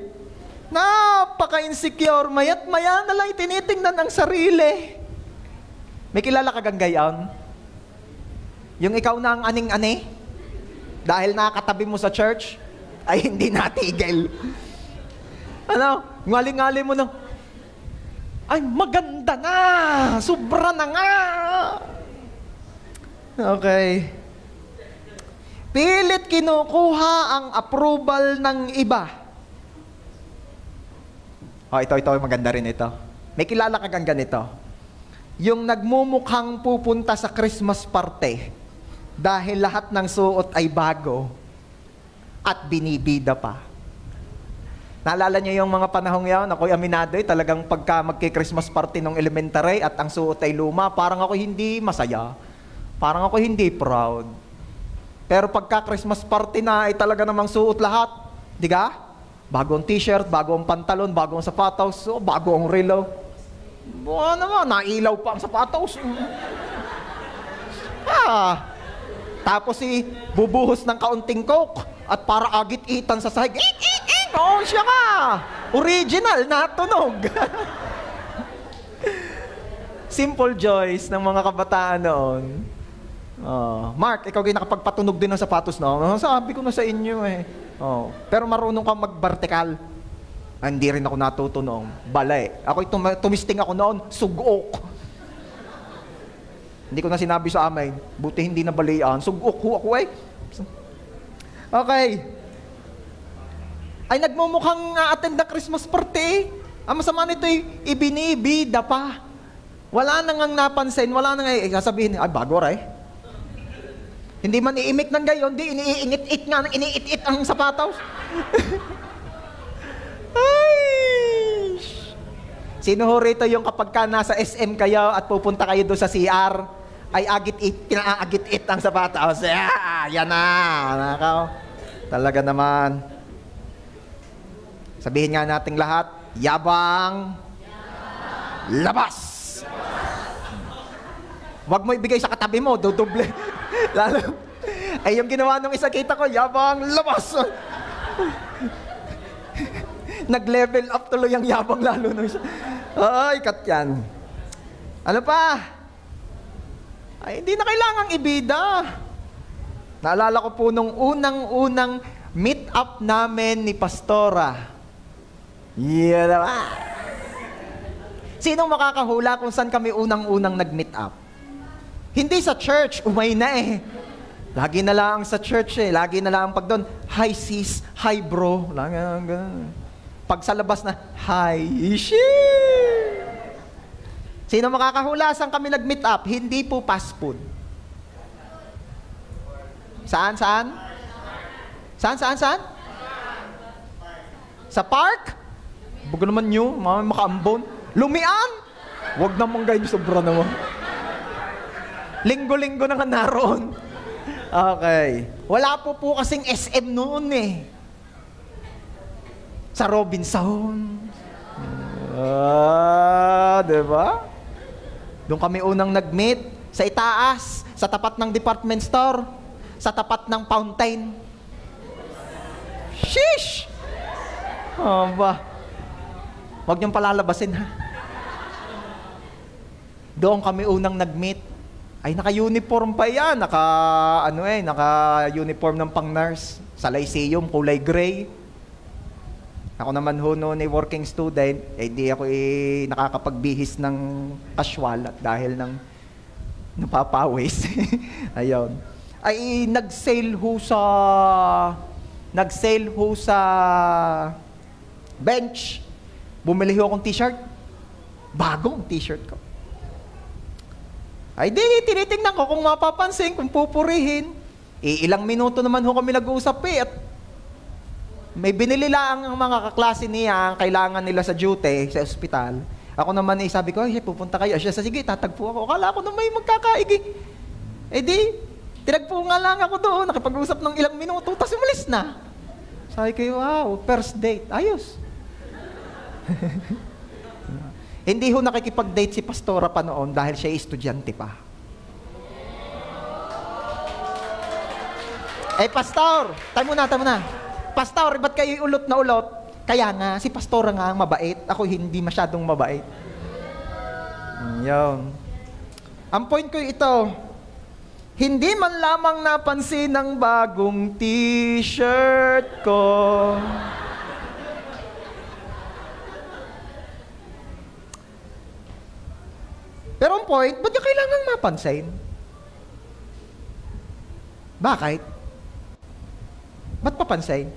S1: napaka-insecure, maya't maya na lang tinitingnan ang sarili. May kilala ka gang gayon? Yung ikaw na ang aning-ani, dahil nakakatabi mo sa church, ay hindi natigil. Ano? Ngali-ngali mo na, ay maganda na! Sobra na nga! Okay. Pilit kinukuha ang approval ng iba. Ito, maganda rin ito. May kilala ka gang ganito. Yung nagmumukhang pupunta sa Christmas party dahil lahat ng suot ay bago at binibida pa. Naalala niyo yung mga panahong yaw, ako'y aminado talagang pagka magki-Christmas party nung elementary at ang suot ay luma, parang ako hindi masaya. Parang ako hindi proud. Pero pagka Christmas party na ay talaga namang suot lahat, di ka? Bagong t-shirt, bagong pantalon, bagong sapatos, bagong relo. Buwan naman, nailaw pa ang sapatos. Tapos bubuhos ng kaunting coke at para agit-itan sa sahig. Siya ka! Original na tunog. Simple joys ng mga kabataan noon. Mark, ikaw kayo nakapagpatunog din ng sapatos, no? Sabi ko na sa inyo eh. Pero marunong kang mag-vertical. Hindi rin ako natuto noong balay. Ako tumisting ako noon, sugok. Hindi ko na sinabi sa amin, buti hindi na balayan. Sugok ho ako eh. Okay. Ay nagmumukhang attend na Christmas party. Ang masama nito ibinibida pa. Wala nang napansin, wala nang sasabihin, ay bago ray. Hindi man iimik ng gayon, di iniingit-it nga, iniit-it ang sapatos. Ay! Sino ho rito yung kapag ka nasa SM kayo at pupunta kayo doon sa CR, ay pinaagit-it ang sapatos. Yan na. Nakaw. Talaga naman. Sabihin nga nating lahat, yabang, labas! Huwag mo ibigay sa katabi mo, dodoble. Lalo, ay yung ginawa nung isa kita ko, yabang, labas! Nag-level up tuloy ang yabang lalo nung isa. Ay, kat yan. Ano pa? Ay, hindi na kailangang ibida. Naalala ko po nung unang-unang meet up namin ni Pastora. Yeah naman. Sinong makakahula kung saan kami unang-unang nag-meet up? Hindi sa church, umay na eh. Lagi na lang sa church eh. Lagi na lang pag doon, hi sis, hi bro. Lagi na ganun. Pag sa labas na, hi, ishi. Sino makakahula saan kami nag-meet up? Hindi po fast food. Saan? Saan? Sa park? Bago naman nyo, makaambon. Lumian! Huwag naman kayo, sobra naman. Linggo-linggo na nga naroon. Okay. Wala po kasing SM noon eh. Sa Robinson. Diba? Doon kami unang nag-meet. Sa itaas, sa tapat ng department store, sa tapat ng fountain. Sheesh! Huwag niyong palalabasin, ha? Doon kami unang nag-meet. Ay, naka-uniform pa yan. Naka-uniform ng pang-nurse. Sa Lyceum, kulay gray. Ako naman ho noon ay working student. Di ako nakakapagbihis ng casual at dahil ng napapawis. Ayun. Ay, nag-sale ho sa bench. Bumili ho akong t-shirt. Bagong t-shirt ko. Ay di, tinitingnan ko kung mapapansin, kung pupurihin. Ilang minuto naman ho kami nag-uusap eh. At may binili lang ang mga kaklase niya, ang kailangan nila sa duty, sa ospital. Ako naman sabi ko, ay pupunta kayo. Siya, sige, tatagpo ako. Akala ko na may magkakaigi. Eh di, tinagpo nga lang ako doon, nakipag-usap ng ilang minuto, tapos umalis na. Sabi ko, wow, first date, ayos. Hindi ho nakikipag-date si Pastora pa noon dahil siya estudyante pa. Eh, Pastor, tayo muna. Pastor, ba't kayo ulot na ulot? Kaya nga, si Pastora nga ang mabait, ako hindi masyadong mabait. Yun. Ang point ko ito, hindi man lamang napansin ang bagong t-shirt ko. Pero ang point, ba't niya kailangang mapansin? Bakit? Ba't papansin?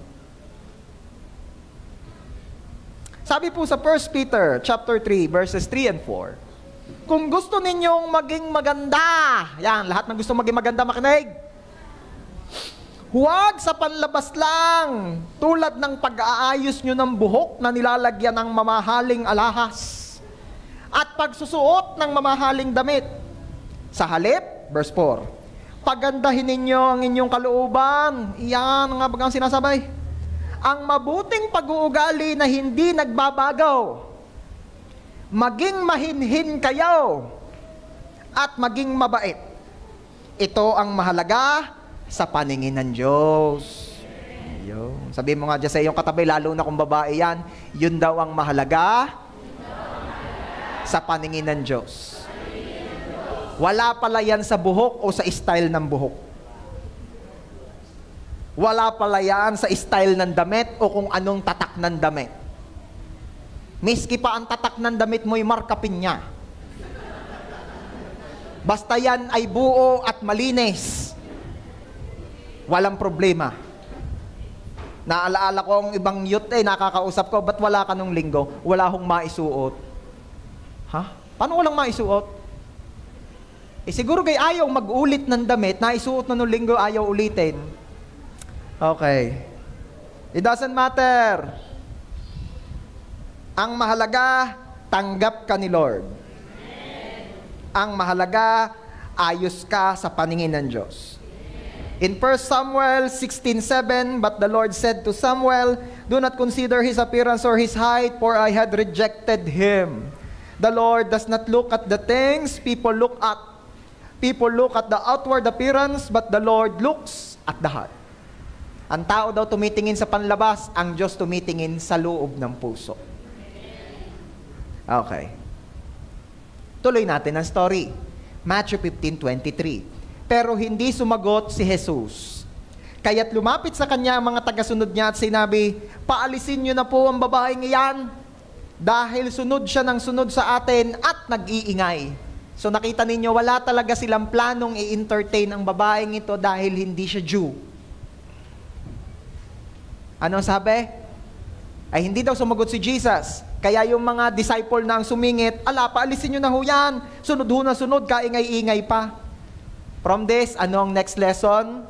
S1: Sabi po sa 1 Peter chapter 3, verses 3 and 4, kung gusto ninyong maging maganda, yan, lahat ng gusto maging maganda makinig, huwag sa panlabas lang, tulad ng pag-aayos nyo ng buhok na nilalagyan ng mamahaling alahas at pagsusuot ng mamahaling damit. Sa halip, verse 4, pagandahin ninyo ang inyong kalooban. Iyan nga bagang sinasabay. Ang mabuting pag-uugali na hindi nagbabago. Maging mahinhin kayo at maging mabait. Ito ang mahalaga sa paningin ng Diyos. Ayun. Sabihin mo nga dyan sa iyong katabi, lalo na kung babae yan, yun daw ang mahalaga sa paningin ng Diyos. Wala pala yan sa buhok o sa style ng buhok. Wala pala yan sa style ng damit o kung anong tatak ng damit. Miski pa ang tatak ng damit mo'y markapin niya. Basta yan ay buo at malinis, walang problema. Naalaala ko ang ibang youth nakakausap ko, ba't wala ka nung linggo? Wala hong maisuot. Ha? Paano walang maisuot? Eh siguro kay ayaw mag-ulit ng damit, naisuot na nung linggo, ayaw ulitin. Okay. It doesn't matter. Ang mahalaga, tanggap ka ni Lord. Ang mahalaga, ayos ka sa paningin ng Diyos. In 1 Samuel 16:7, but the Lord said to Samuel, do not consider his appearance or his height, for I had rejected him. The Lord does not look at the things people look at. People look at the outward appearance, but the Lord looks at the heart. Ang tao daw tumitingin sa panlabas, ang Diyos tumitingin sa loob ng puso. Okay. Tuloy natin ang story. Matthew 15:23. Pero hindi sumagot si Jesus. Kaya't lumapit sa kanya ang mga tagasunod niya at sinabi, paalisin niyo na po ang babaeng iyan, dahil sunod siya ng sunod sa atin at nag-iingay. So nakita ninyo, wala talaga silang planong i-entertain ang babaeng ito dahil hindi siya Jew. Ano sabi? Ay hindi daw sumagot si Jesus. Kaya yung mga disciple na ang sumingit, paalisin nyo na ho yan. Sunod ho na sunod, kaingay-ingay pa. From this, ano ang next lesson?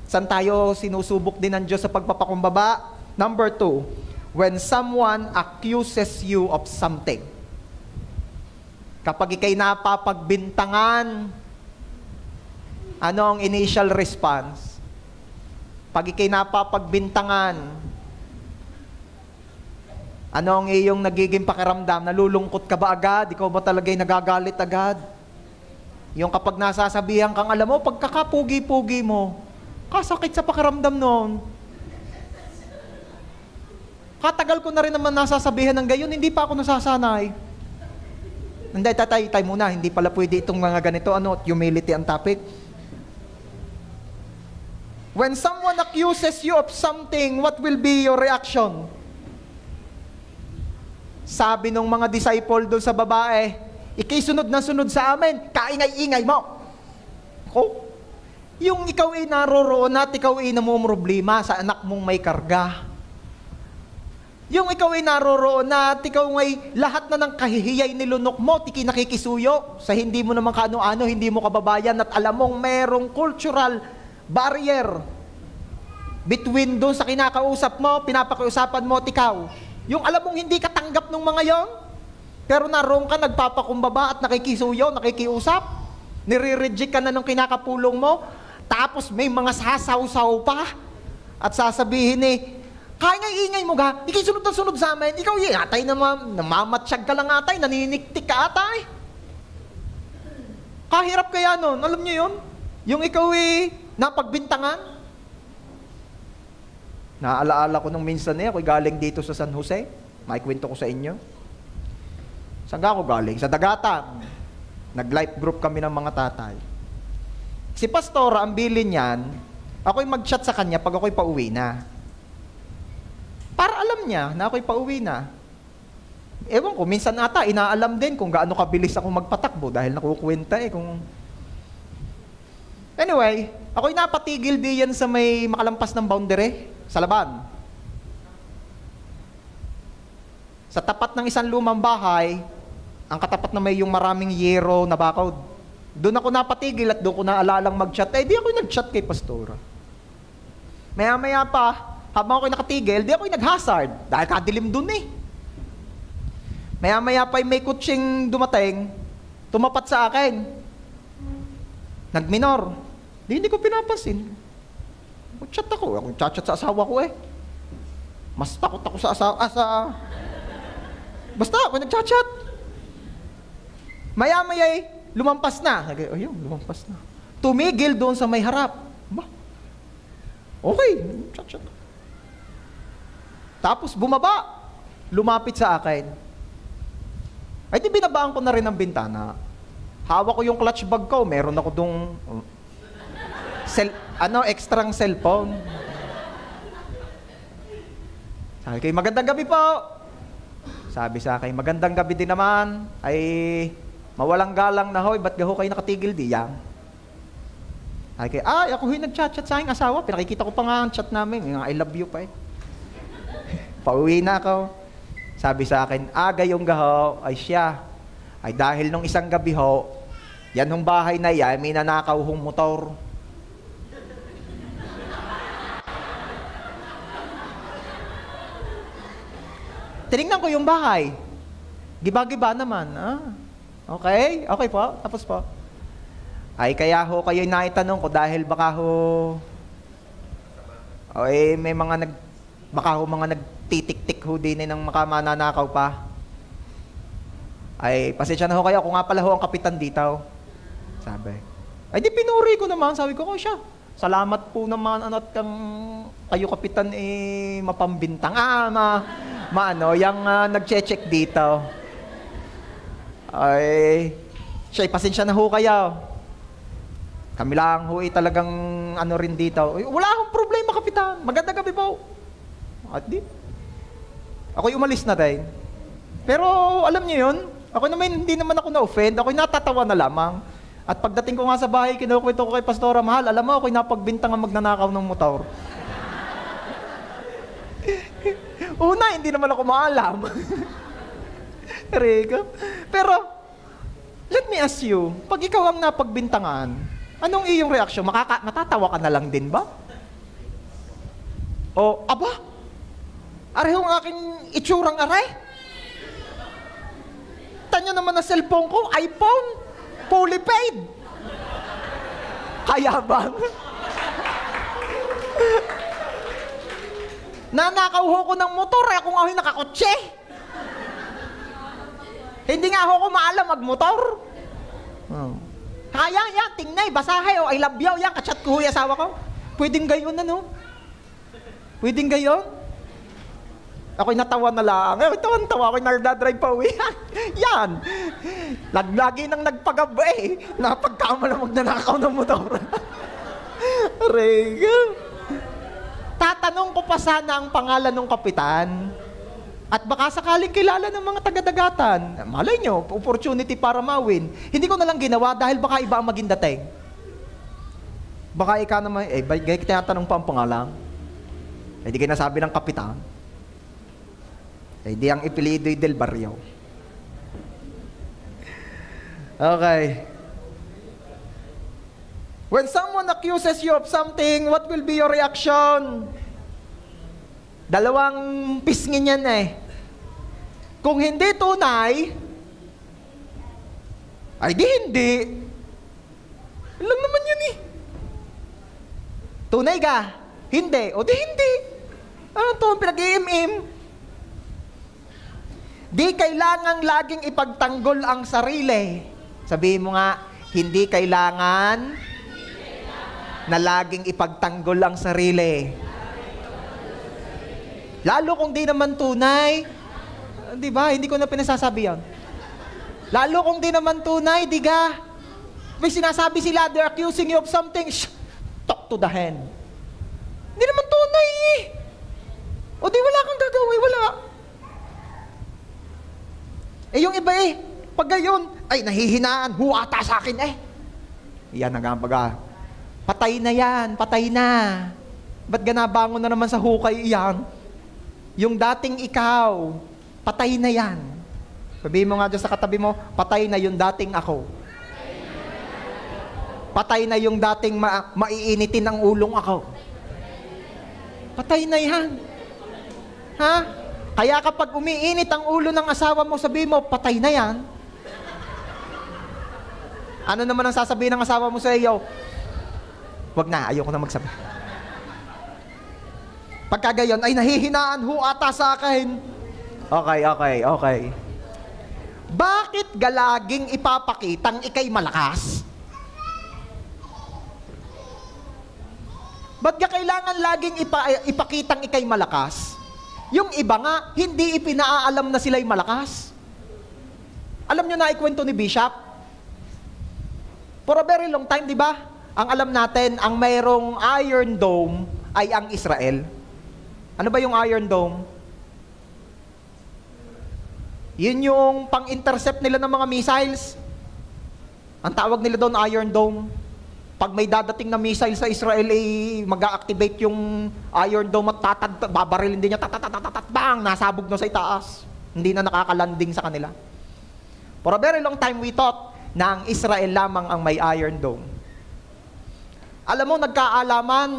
S1: Saan tayo sinusubok din ng Diyos sa pagpapakumbaba? Number 2, when someone accuses you of something. Kapag ikay napapagbintangan, ano ang initial response? Pag ikay napapagbintangan, ano ang iyong nagiging pakiramdam? Nalulungkot ka ba agad? Ikaw ba talaga'y nagagalit agad? Yung kapag nasasabihan kang, alam mo, pagkakapugi-pugi mo, kasakit sa pakiramdam noon. Katagal ko na rin naman nasasabihan ng gayon, hindi pa ako nasasanay. Hindi, tatay muna, hindi pala pwede itong mga ganito, humility ang topic. When someone accuses you of something, what will be your reaction? Sabi nung mga disciple doon sa babae, ikay sunod na sunod sa amin, kaingay-ingay mo. Yung ikaw ay naroroon at ikaw ay namumroblema sa anak mong may karga. Yung ikaw ay naroroon at ikaw ay lahat na ng kahihiyay nilunok mo, tiki nakikisuyo sa hindi mo naman kaano-ano, hindi mo kababayan at alam mong merong cultural barrier between doon sa kinakausap mo, pinapakiusapan mo at ikaw. Yung alam mong hindi katanggap ng mga yon, pero naroon ka nagpapakumbaba at nakikisuyo, nakikiusap. Nire-reject ka na ng kinakapulong mo, tapos may mga sasaw-saw pa. At sasabihin kaya nga ingay mo ga, ikay sunod na sunod sa amin, ikaw atay namamatsyag ka lang atay, naniniktik ka atay. Kahirap kaya nun, alam niyo yun? Yung ikaw napagbintangan. Naalaala ko nung minsan ako'y galing dito sa San Jose, maikwento ko sa inyo. Saan ako galing? Sa Dagatan. Nag-life group kami ng mga tatay. Si Pastora, ang bilin niyan, ako'y mag-chat sa kanya pag ako'y pauwi na. Para alam niya na ako'y pauwi na. Ewan ko, minsan ata, inaalam din kung gaano kabilis ako magpatakbo dahil nakukwenta kung... Anyway, ako'y napatigil diyan sa may makalampas ng boundary, sa Laban. Sa tapat ng isang lumang bahay, ang katapat na may yung maraming yero na bakod. Doon ako napatigil at doon ko naalalang mag-chat. Di ako nag-chat kay Pastora. Maya-maya pa, habang ako'y nakatigil, di ako'y nag-hazard. Dahil kadilim dun Maya-maya pa may kutsing dumating, tumapat sa akin. Nag-minor. Hindi ko pinapansin. Mag-chat ako. Ako chat sa asawa ko Mas takot ako sa asawa. Basta ako nag-chat. Maya-maya lumampas na. Ayun, lumampas na. Tumigil doon sa may harap. Okay, chat. Tapos bumaba, lumapit sa akin. Ay di binabaan ko na rin ang bintana. Hawak ko yung clutch bag ko, meron ako dong extrang cellphone. Sabi kayo, magandang gabi po. Sabi sa akin, magandang gabi din naman. Ay, mawalang galang na hoy, ba't gaho kayo nakatigil diyan? Sabi kayo, ako nag-chat sa aking asawa. Pinakikita ko pa nga ang chat namin. Yung I love you pa Pauwi na ako. Sabi sa akin, gayong gaho, ay siya. Ay dahil nung isang gabi ho, yan hong bahay na yan, may nanakaw hong motor. Tinignan ko yung bahay. Giba-giba naman. Okay po. Tapos po. Ay kaya ho kayo naitanong ko dahil baka ho may mga nagtitik-tik ho din ng makamananakaw pa. Ay pasensya na ho kayo, ako nga pala ho ang kapitan dito. Sabi. Ay di pinuri ko naman, sabi ko siya. Salamat po naman at kayo kapitan mapambintang. Yung nagche-check dito. Ay siya, pasensya na ho kayo. Kami lang ho talagang rin dito. Wala akong problema, kapitan. Magandang gabi po. At di. Ako'y umalis na din. Pero alam niyo yun, ako naman hindi naman ako na-offend. Ako'y natatawa na lamang. At pagdating ko nga sa bahay, kinukwento ko kay Pastora, mahal, alam mo, ako'y napagbintang ang magnanakaw ng motor. Una, hindi naman ako maalam. Pero, let me ask you, pag ikaw ang napagbintangan, anong iyong reaksyon? Matatawa ka na lang din ba? O, arehong aking itsurang aray? Tanyo naman na cellphone ko, iPhone, fully paid. Kaya bang? Nanakaw ho ko ng motor, ako nga ho'y nakakotse. Hindi nga ho ko maalam magmotor. Kaya yan, tingnay, basahay, I love you, yan, kachat ko huy asawa ko. Pwedeng gayon Pwedeng gayon? Ako'y natawa na lang. Tawan-tawa, ako'y nagdadrive pa uwi. Yan. Lagi nang nagpagabi napagkama na magnanakaw ng motor. Tatanong ko pa sana ang pangalan ng kapitan. At baka sakaling kilala ng mga taga-dagatan. Malay nyo, opportunity para mawin. Hindi ko na lang ginawa dahil baka iba ang maging dating. Baka ikaw naman, gaya tinatanong pa ang pangalan. Di kayo nasabi ng kapitan. Di ang ipilido'y del barrio. Okay. When someone accuses you of something, what will be your reaction? Dalawang pisngin yan Kung hindi tunay, ay di hindi. Yun lang naman yun eh. Tunay ka? Hindi. O di hindi. Ano to? Pinag-iim-im. Di kailangang laging ipagtanggol ang sarili. Sabihin mo nga, hindi kailangan na laging ipagtanggol ang sarili. Lalo kung di naman tunay. Di ba? Hindi ko na pinasasabi yan. Lalo kung di naman tunay, di ka? May sinasabi sila, they're accusing you of something. Shh! Talk to the hand. Hindi naman tunay eh. O di wala kang gagawin, wala. Eh yung iba eh, pag gayon, ay nahihinaan, huwata sa akin eh. Yan ang baga. Patay na yan, patay na. Ba't ganabangon na naman sa hukay iyan? Yung dating ikaw, patay na yan. Sabihin mo nga dyan sa katabi mo, patay na yung dating ako. Patay na yung dating maiinitin ang ulong ako. Patay na yan. Ha? Kaya kapag umiinit ang ulo ng asawa mo, sabihin mo, patay na yan. Ano naman ang sasabihin ng asawa mo sa iyo? Wag na, ayoko na magsabi. Pagka gayon, ay nahihinaan ho ata sa akin. Okay. Bakit galaging ipapakitang ikay malakas? Ba't ka kailangan laging ipakitang ikay malakas? Yung iba nga, hindi ipinaalam na sila'y malakas. Alam nyo na ikwento ni Bishop? For a very long time, di ba? Ang alam natin, ang mayroong Iron Dome ay ang Israel. Ano ba yung Iron Dome? Yun yung pang-intercept nila ng mga missiles. Ang tawag nila doon, Iron Dome. Pag may dadating na missile sa Israel, mag-a-activate yung Iron Dome at babarilin din niya, bang, nasabog na sa itaas. Hindi na nakakalanding sa kanila. For a very long time, we thought na ang Israel lamang ang may Iron Dome. Alam mo, nagkaalaman,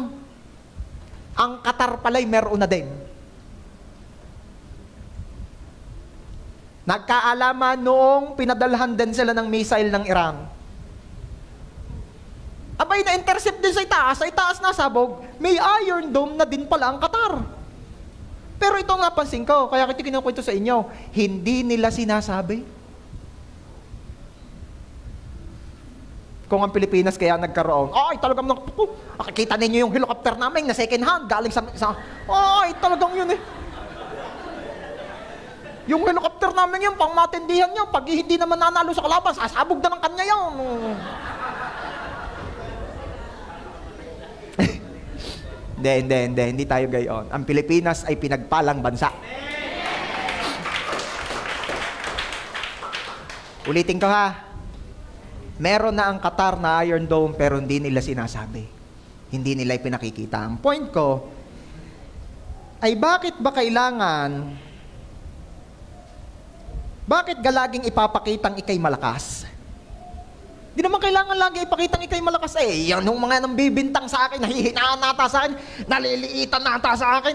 S1: ang Qatar pala'y meron na din. Nagkaalaman noong pinadalhan din sila ng missile ng Iran. Abay, na-intercept din sa itaas nasabog, may Iron Dome na din pala ang Qatar. Pero ito nga pansin ko, kaya kita kinukwento sa inyo, hindi nila sinasabi. Kung ang Pilipinas kaya nagkaroon, ay talagang, nakikita ninyo yung helicopter namin na second hand, galing sa ay talagang yun eh. Yung helicopter namin yun, pang matindihan nyo, pag hindi naman nanalo sa kalaban, sasabog na ng kanya yun. Hindi tayo gayon. Ang Pilipinas ay pinagpalang bansa. Ulitin ko ha. Meron na ang Qatar na Iron Dome pero hindi nila sinasabi. Hindi nila ipinakikita. Ang point ko ay bakit galaging ipapakitang ikay malakas? Di naman kailangan lagi ipakitang ikay malakas eh. Yan yung mga nang bibintang sa akin, nahihinaan nata sa akin, naliliitan nata sa akin.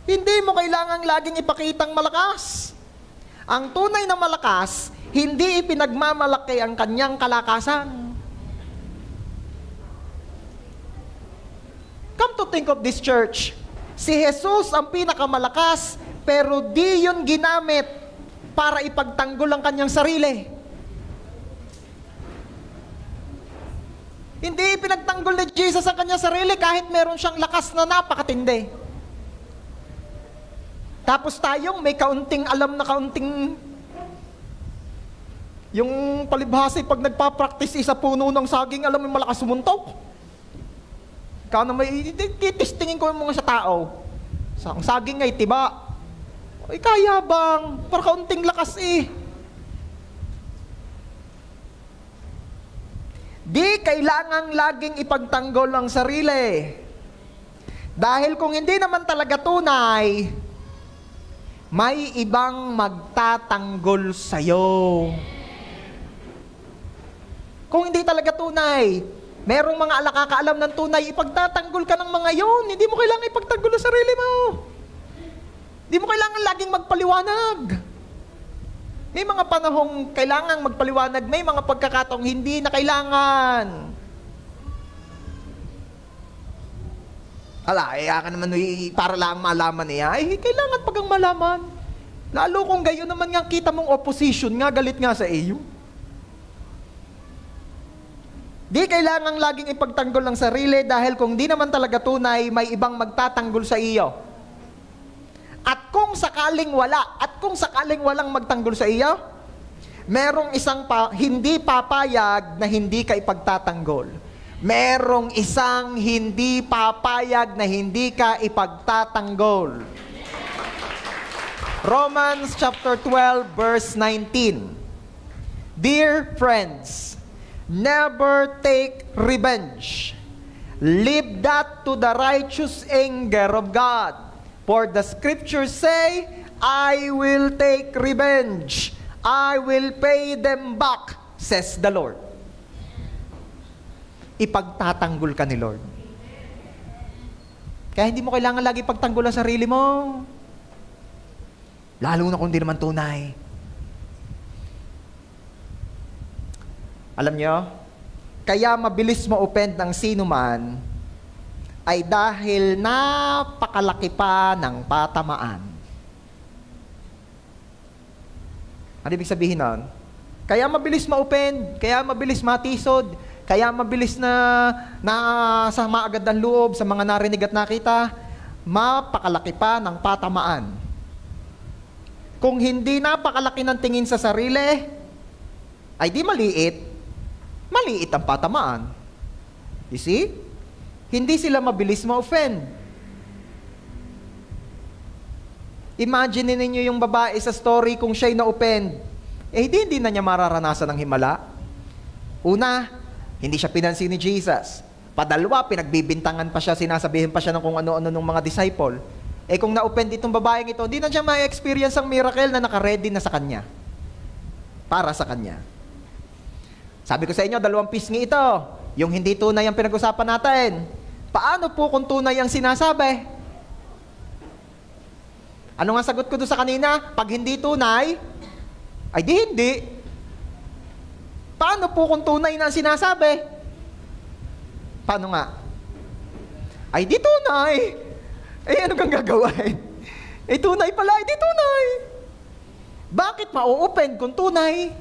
S1: Hindi mo kailangan laging ipakitang malakas. Ang tunay na malakas, hindi ipinagmamalaki ang kanyang kalakasan. Come to think of this church. Si Jesus ang pinakamalakas, pero di yun ginamit para ipagtanggol ang kanyang sarili. Hindi pinagtanggol ni Jesus ang kanyang sarili kahit meron siyang lakas na napakatindi. Tapos tayong may kaunting alam na kaunting yung palibhasi pag nagpa-practice sa puno ng saging, alam mo malakas sumuntok. Ikaw na may titistingin ko yung mga sa tao. Ang saging ay tiba. Ay, kaya bang? Para kaunting lakas eh. Di kailangang laging ipagtanggol ang sarili. Dahil kung hindi naman talaga tunay, may ibang magtatanggol sa'yo. Kung hindi talaga tunay, merong mga alakakaalam ng tunay, ipagtatanggol ka ng mga yon. Hindi mo kailangan ipagtanggol ang sarili mo. Di mo kailangan laging magpaliwanag. May mga panahong kailangang magpaliwanag, may mga pagkakataong hindi na kailangan. Naman para lang malaman niya. Kailangan pagang malaman. Lalo kung gayon naman nga kita mong opposition nga, galit nga sa iyo. Di kailangang laging ipagtanggol ang sarili dahil kung di naman talaga tunay, may ibang magtatanggol sa iyo. At kung sakaling walang magtanggol sa iyo, merong isang hindi papayag na hindi ka ipagtatanggol. Merong isang hindi papayag na hindi ka ipagtatanggol. Romans chapter 12 verse 19. Dear friends, never take revenge. Leave that to the righteous anger of God. For the scriptures say, I will take revenge. I will pay them back, says the Lord. Ipagtatanggol ka ni Lord. Kaya hindi mo kailangan lagi pagtanggol ang sarili mo. Lalo na kung di naman tunay. Alam nyo, kaya mabilis ma-offend ng sino man ay dahil napakalaki pa ng patamaan. Ano ibig sabihin nun? Kaya mabilis ma-offend, kaya mabilis matisod, kaya mabilis na sama agad ang loob sa mga narinig at nakita, mapakalaki pa ng patamaan. Kung hindi napakalaki ng tingin sa sarili, ay di maliit ang patamaan. You see? Hindi sila mabilis ma-offend. Imagine ninyo yung babae sa story kung siya'y na-offend. Hindi na niya mararanasan ng himala. Una, hindi siya pinansin ni Jesus. Padalwa, pinagbibintangan pa siya, sinasabihin pa siya ng kung ano-ano ng mga disciple. Kung na-offend itong babaeng ito, hindi na siya ma-experience ang miracle na naka-ready na sa kanya. Para sa kanya. Sabi ko sa inyo, 2 pisngi ito. Yung hindi tunay ang pinag-usapan natin. Paano po kung tunay ang sinasabi? Ano nga sagot ko doon sa kanina? Pag hindi tunay, ay di hindi. Paano po kung tunay na ang sinasabi? Paano nga? Ay di tunay. Ano kang gagawin? Tunay pala, di tunay. Bakit ma-open kung tunay?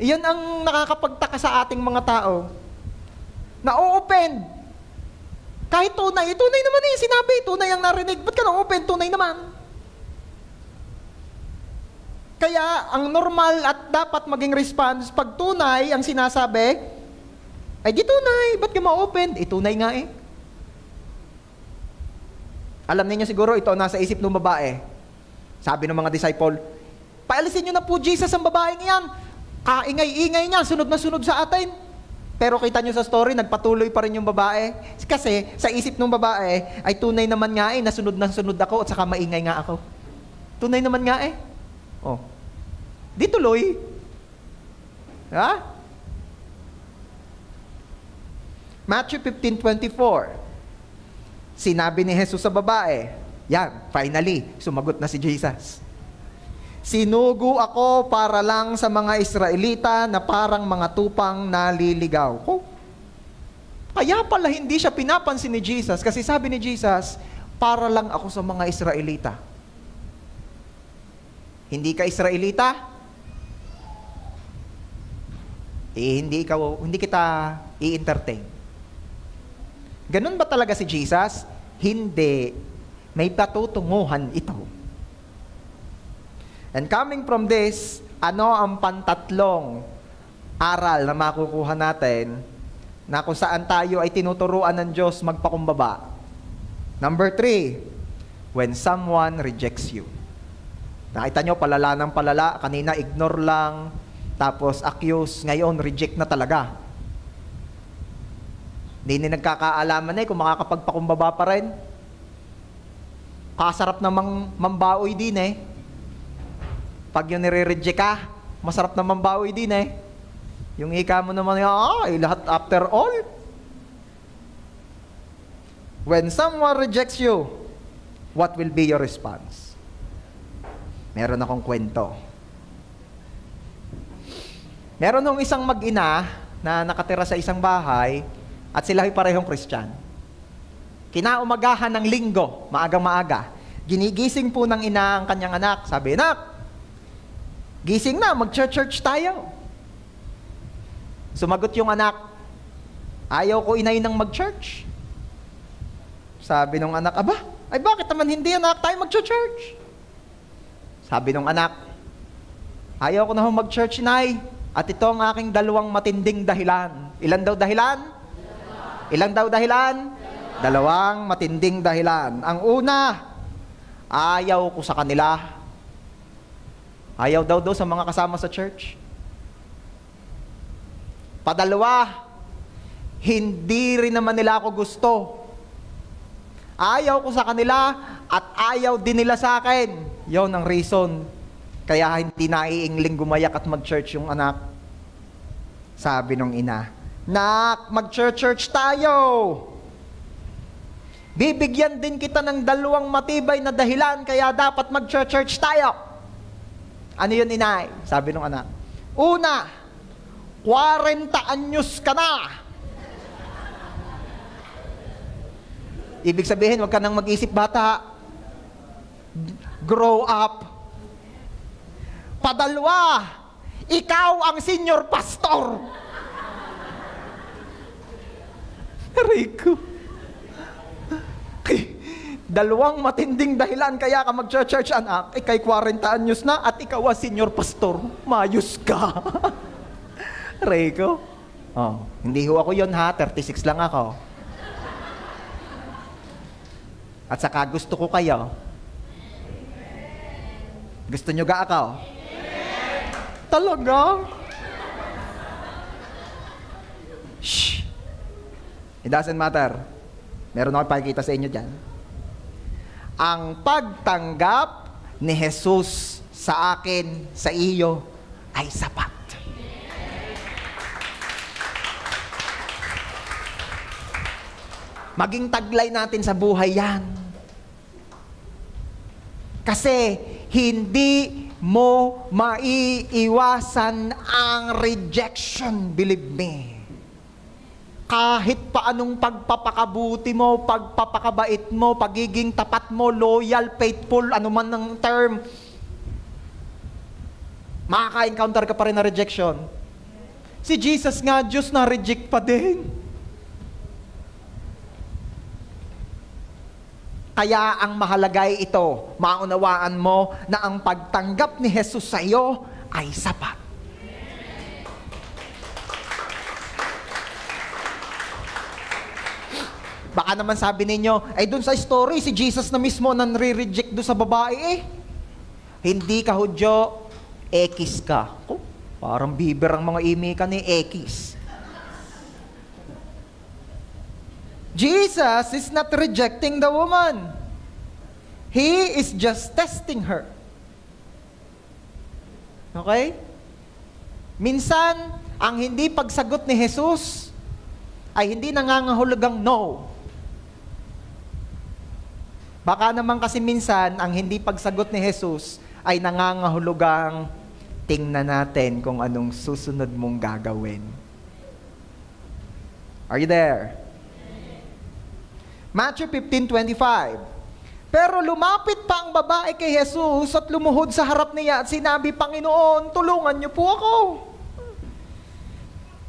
S1: Iyan ang nakakapagtaka sa ating mga tao. Na-open. Kahit tunay, tunay naman sinabi, tunay ang narinig. Ba't ka na-open? Tunay naman. Kaya, ang normal at dapat maging response, pag tunay ang sinasabi, ay di tunay. Ba't ka ma-open? Tunay nga Alam niyo siguro, ito nasa isip ng babae. Sabi ng mga disciple, paalisin niyo na po Jesus ang babaeng iyan. Kaingay-ingay niya, sunod na sunod sa atin. Pero kita nyo sa story, nagpatuloy pa rin yung babae. Kasi sa isip ng babae, ay tunay naman nga nasunod na sunod ako at saka maingay nga ako. Tunay naman nga Oh. Di tuloy. Ha? Matthew 15:24. Sinabi ni Jesus sa babae, yan, finally, sumagot na si Jesus. Sinugo ako para lang sa mga Israelita na parang mga tupang naliligaw. Kaya pala hindi siya pinapansin ni Jesus kasi sabi ni Jesus, para lang ako sa mga Israelita. Hindi ka Israelita? Hindi kita i-entertain. Ganun ba talaga si Jesus? Hindi. May patutunguhan ito. And coming from this, ano ang pantatlong aral na makukuha natin na kung saan tayo ay tinuturuan ng Diyos magpakumbaba? Number 3, when someone rejects you. Nakita nyo, palala ng palala. Kanina, ignore lang. Tapos, accuse. Ngayon, reject na talaga. Hindi na nagkakaalaman kung makakapagpakumbaba pa rin. Kasarap namang mambaoy din Pag yung nire-reject ka, masarap na mambaoy din Yung ika mo naman, lahat after all. When someone rejects you, what will be your response? Meron akong kwento. Meron nung isang mag-ina na nakatira sa isang bahay at sila ay parehong Kristyan. Kinaumagahan ng linggo, maaga-maaga, ginigising po ng ina ang kanyang anak. Sabi, "Anak, gising na, mag-church tayo." Sumagot yung anak, "Ayaw ko inay ng mag-church." Sabi nung anak, "Aba, ay bakit naman hindi anak tayo mag-church?" Sabi nung anak, "Ayaw ko na mag-church, inay. At ito ang aking dalawang matinding dahilan." Ilan daw dahilan? Ilang daw dahilan? Dalawang matinding dahilan. Ang una, ayaw ko sa kanila. Ayaw daw sa mga kasama sa church. Padalawa, hindi rin naman nila ako gusto. Ayaw ko sa kanila at ayaw din nila sa akin. Yon ang reason. Kaya hindi naiingling gumayak at mag-church yung anak. Sabi nung ina, "Nak, mag-church tayo. Bibigyan din kita ng dalawang matibay na dahilan kaya dapat mag-church tayo." Ano yun, inay? Sabi nung anak. Una, 40 anyos ka na. Ibig sabihin, huwag ka nang mag-isip bata. Grow up. Padalwa, ikaw ang senior pastor. Rico. Dalawang matinding dahilan kaya ka mag-church, anak. Ikay 40 anyos na at ikaw ang senior pastor. Mayos ka. Rico. Oh, hindi ho ako yun ha, 36 lang ako. At saka gusto ko kayo. Gusto nyo ga ako? Talaga? Shh. It doesn't matter. Meron ako pakikita sa inyo dyan. Ang pagtanggap ni Jesus sa akin, sa iyo, ay sapat. Maging taglay natin sa buhay yan. Kasi hindi mo maiiwasan ang rejection, believe me. Kahit paanong pagpapakabuti mo, pagpapakabait mo, pagiging tapat mo, loyal, faithful, anuman ng term, makaka-encounter ka pa rin na rejection. Si Jesus nga, Diyos na reject pa din. Kaya ang mahalaga ay ito, maunawaan mo na ang pagtanggap ni Jesus sa iyo ay sapat. Baka naman sabi ninyo, ay dun sa story, si Jesus na mismo nare-reject doon sa babae eh. Hindi ka Hudyo, ekis ka. Oh, parang biber ang mga imika ni ekis. Jesus is not rejecting the woman. He is just testing her. Okay? Minsan, ang hindi pagsagot ni Jesus ay hindi nangangahulugang no. Baka naman kasi minsan, ang hindi pagsagot ni Jesus ay nangangahulugang tingnan natin kung anong susunod mong gagawin. Are you there? Matthew 15:25. Pero lumapit pa ang babae kay Jesus at lumuhod sa harap niya at sinabi, "Panginoon, tulungan niyo po ako."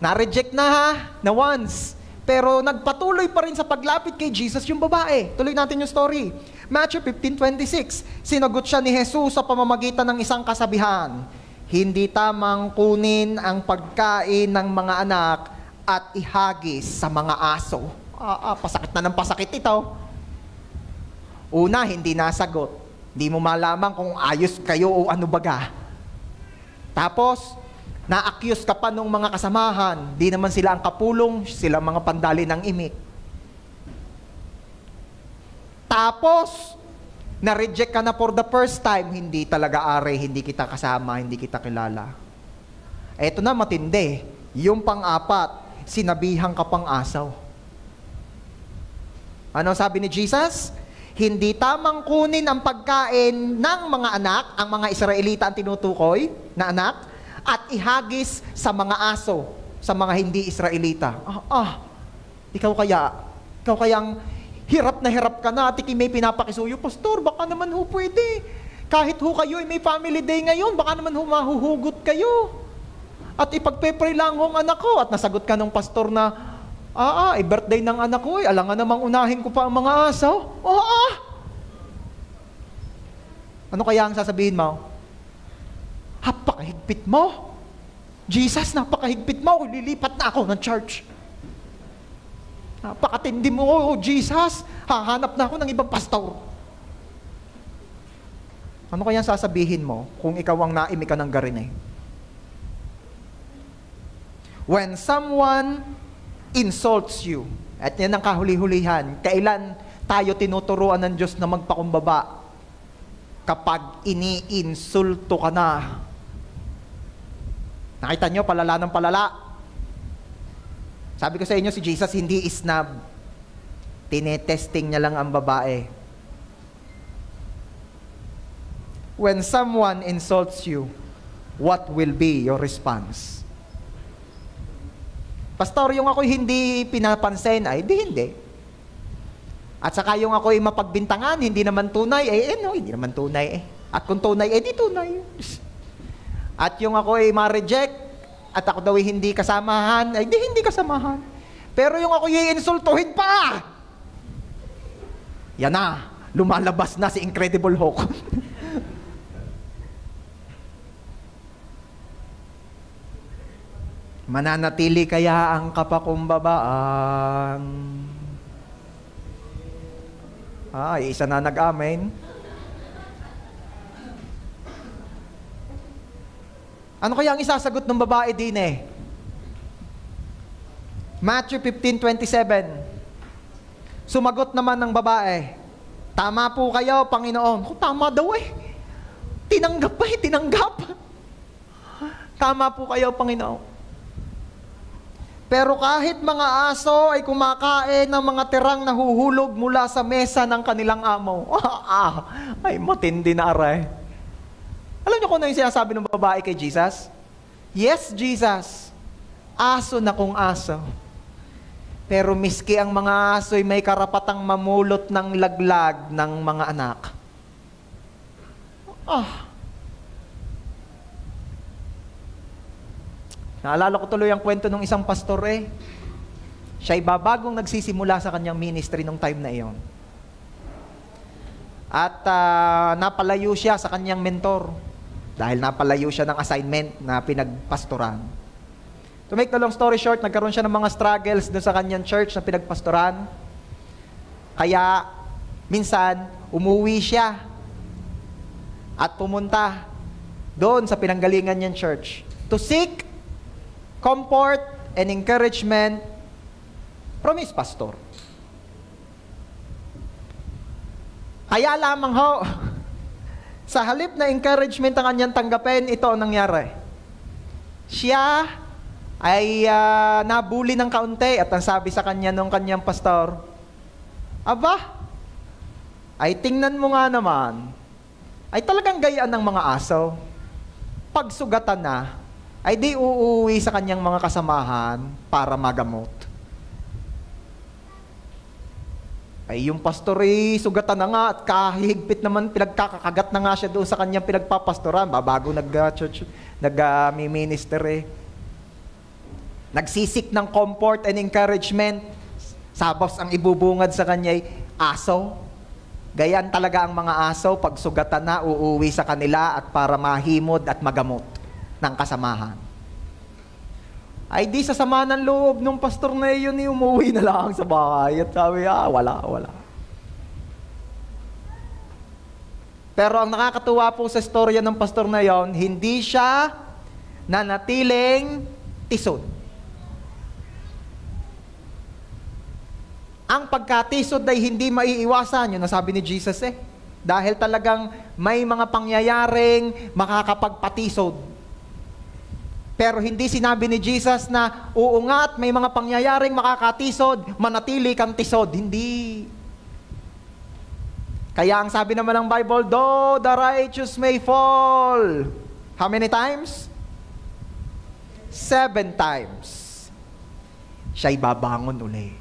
S1: Na-reject na ha, na once. Pero nagpatuloy pa rin sa paglapit kay Jesus yung babae. Tuloy natin yung story. Matthew 15:26. Sinagot siya ni Jesus sa pamamagitan ng isang kasabihan, "Hindi tamang kunin ang pagkain ng mga anak at ihagis sa mga aso." Pasakit na ng pasakit ito. Una, hindi nasagot. Hindi mo malaman kung ayos kayo o ano baga. Tapos, na-accuse ka pa ng mga kasamahan. Di naman sila ang kapulong, sila mga pandali ng imik. Tapos, na-reject ka na for the first time, hindi talaga are, hindi kita kasama, hindi kita kilala. Eto na matindi. Yung pang-apat, sinabihan ka pang asaw. Ano sabi ni Jesus? Hindi tamang kunin ang pagkain ng mga anak, ang mga Israelita ang tinutukoy na anak, at ihagis sa mga aso, sa mga hindi Israelita. Ikaw kayang hirap na hirap ka na, at may pinapakisuyo, Pastor, baka naman ho pwede. Kahit ho kayo may family day ngayon, baka naman ho mahuhugot kayo. At ipagpe-pray lang ho ang anak ko. At nasagot ka ng pastor na, birthday ng anak ko, alangan namang unahin ko pa ang mga aso. Ano kaya ang sasabihin mo? Napakahigpit mo. Jesus, napakahigpit mo. Lilipat na ako ng church. Napakatindi mo, Jesus. Hahanap na ako ng ibang pastor. Ano kaya sasabihin mo kung ikaw ang naimi ka ng garin? When someone insults you, at yan ang kahuli-hulihan, kailan tayo tinuturuan ng Diyos na magpakumbaba? Kapag iniinsulto ka na. Nakita nyo, palala ng palala. Sabi ko sa inyo, si Jesus hindi isnab. Tinetesting niya lang ang babae. When someone insults you, what will be your response? Pastor, yung ako'y hindi pinapansin, hindi. At saka yung ako'y mapagbintangan, hindi naman tunay, hindi naman tunay. At kung tunay, di tunay. At yung ako'y ma-reject, at ako daw hindi kasamahan, hindi kasamahan. Pero yung ako'y iinsultuhin pa! Yan na, lumalabas na si Incredible Hulk. Mananatili kaya ang kapakumbabaan? Isa na nag-amen. Ano kaya ang isasagot ng babae din Matthew 15:27. Sumagot naman ng babae, tama po kayo, Panginoon. Tama daw Tinanggap tinanggap. Tama po kayo, Panginoon. Pero kahit mga aso ay kumakain ng mga tirang nahuhulog mula sa mesa ng kanilang amo. Ay matindi na aray. Alam niyo kung ano yung sinasabi ng babae kay Jesus? Yes, Jesus. Aso na kung aso. Pero miski ang mga aso ay may karapatang mamulot ng laglag ng mga anak. Naalala ko tuloy ang kwento ng isang pastor Siya'y babagong nagsisimula sa kanyang ministry nung time na iyon. At napalayo siya sa kanyang mentor. Dahil napalayo siya ng assignment na pinagpastoran. To make the long story short, nagkaroon siya ng mga struggles doon sa kanyang church na pinagpastoran. Kaya, minsan, umuwi siya at pumunta doon sa pinanggalingan niyang church to seek comfort and encouragement from his pastor. Kaya lamang sa halip na encouragement ang kanyang tanggapin, ito ang nangyari. Siya ay nabuli ng kaunti at ang sabi sa kanya nung kanyang pastor, ay tingnan mo nga naman, ay talagang gayaan ng mga aso. Pag sugatan na, ay di uuwi sa kanyang mga kasamahan para magamot. Ay yung pastor sugatan na nga at kahigpit naman, pinagkakakagat na nga siya doon sa kanyang pinagpapastoran, bago nag-minister Nagsisik ng comfort and encouragement. Sabos ang ibubungad sa kanya aso. Gayan talaga ang mga aso, pag sugatan na, uuwi sa kanila at para mahimod at magamot ng kasamahan. Ay di sa sama ng loob nung pastor na yun, umuwi na lang sa bahay at sabi, wala. Pero ang nakakatuwa po sa storya ng pastor na yon, hindi siya nanatiling tisod. Ang pagkatisod ay hindi maiiwasan, yun nasabi ni Jesus dahil talagang may mga pangyayaring makakapagpatisod. Pero hindi sinabi ni Jesus na, oo nga at may mga pangyayaring makakatisod, manatili kang tisod. Hindi. Kaya ang sabi naman ng Bible, though the righteous may fall. How many times? 7 times. Siya'y babangon uli.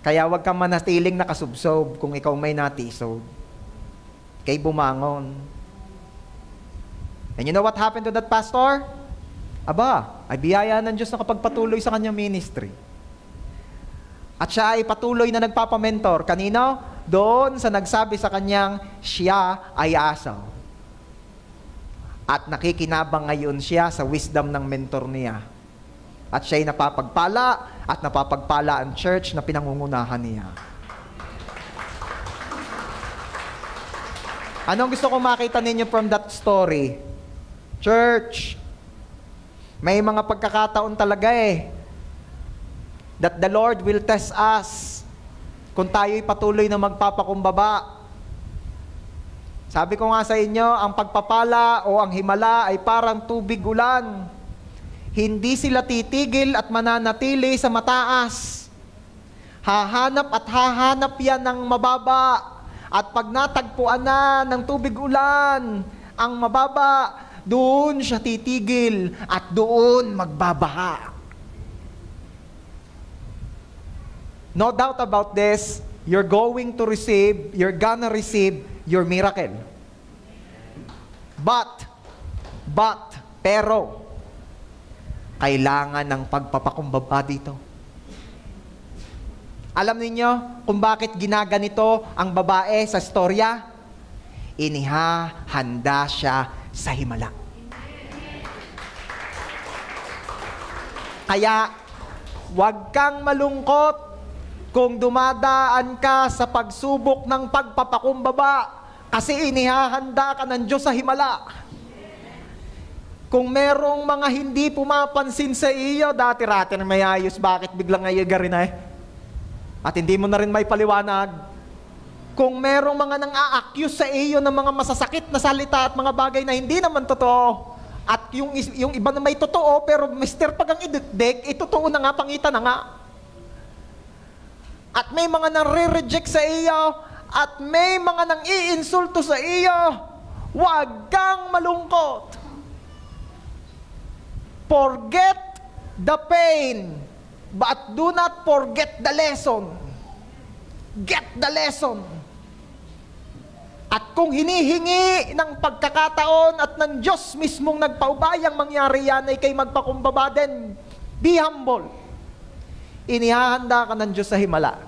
S1: Kaya huwag kang manatiling nakasubsob kung ikaw may natisod. Kay bumangon. And you know what happened to that pastor? Aba, ay biyaya ng Diyos na kapagpatuloy sa kanyang ministry. At siya ay patuloy na nagpapamentor. Kanino? Doon sa nagsabi sa kanyang, siya ay asaw. At nakikinabang ngayon siya sa wisdom ng mentor niya. At siya'y napapagpala at napapagpala ang church na pinangungunahan niya. Anong gusto kong makita ninyo from that story? Church, may mga pagkakataon talaga that the Lord will test us kung tayo'y patuloy na magpapakumbaba. Sabi ko nga sa inyo, ang pagpapala o ang himala ay parang tubig ulan. Hindi sila titigil at mananatili sa mataas. Hahanap at hahanap yan ng mababa. At pag natagpuan na ng tubig ulan, ang mababa, doon siya titigil at doon magbabaha. No doubt about this, you're gonna receive your miracle. Pero, kailangan ng pagpapakumbaba dito. Alam ninyo kung bakit ginaganito ang babae sa storya? Inihahanda siya sa himala. Kaya, huwag kang malungkot kung dumadaan ka sa pagsubok ng pagpapakumbaba kasi inihahanda ka ng Diyos sa himala. Kung merong mga hindi pumapansin sa iyo, dati-rati na may ayos, bakit biglang ayaga rin At hindi mo na rin may paliwanag. Kung merong mga nang-a-accuse sa iyo ng mga masasakit na salita at mga bagay na hindi naman totoo, at yung iba na may totoo, pero mister pag ang idikdik, totoo na nga, pangita na nga. At may mga nare-reject sa iyo, at may mga nang-iinsulto sa iyo, huwag kang malungkot. Forget the pain, but do not forget the lesson. Get the lesson. At kung hinihingi ng pagkakataon at ng Diyos mismong nagpaubayang mangyari yan ay kay magpakumbaba din, be humble. Inihahanda ka ng Diyos sa himala.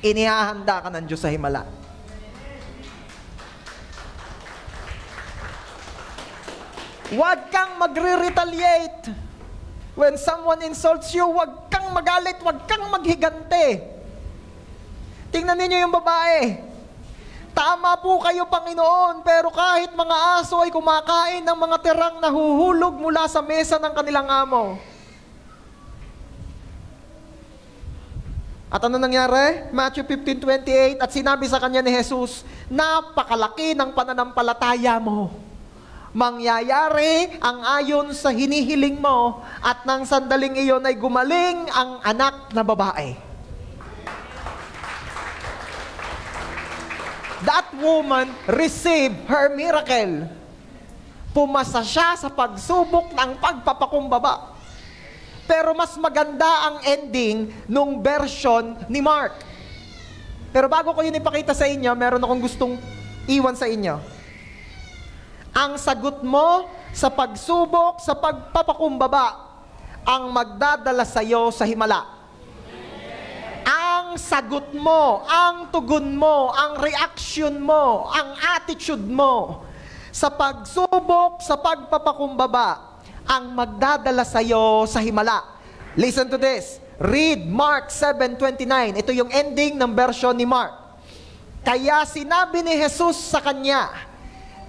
S1: Inihahanda ka ng Diyos sa himala. Huwag kang magre-retaliate. When someone insults you, huwag kang magalit, huwag kang maghigante. Tingnan ninyo yung babae. Tama po kayo, Panginoon, pero kahit mga aso ay kumakain ng mga tirang nahuhulog mula sa mesa ng kanilang amo. At ano nangyari? Matthew 15:28, at sinabi sa kanya ni Jesus, napakalaki ng pananampalataya mo. Mangyayari ang ayon sa hinihiling mo at nang sandaling iyon ay gumaling ang anak na babae. That woman received her miracle. Pumasa siya sa pagsubok ng pagpapakumbaba. Pero mas maganda ang ending nung version ni Mark. Pero bago ko yun ipakita sa inyo, meron akong gustong iwan sa inyo. Ang sagot mo sa pagsubok, sa pagpapakumbaba, ang magdadala sa iyo sa himala. Ang sagot mo, ang tugon mo, ang reaction mo, ang attitude mo sa pagsubok, sa pagpapakumbaba, ang magdadala sa iyo sa himala. Listen to this. Read Mark 7:29. Ito yung ending ng version ni Mark. Kaya sinabi ni Jesus sa kanya,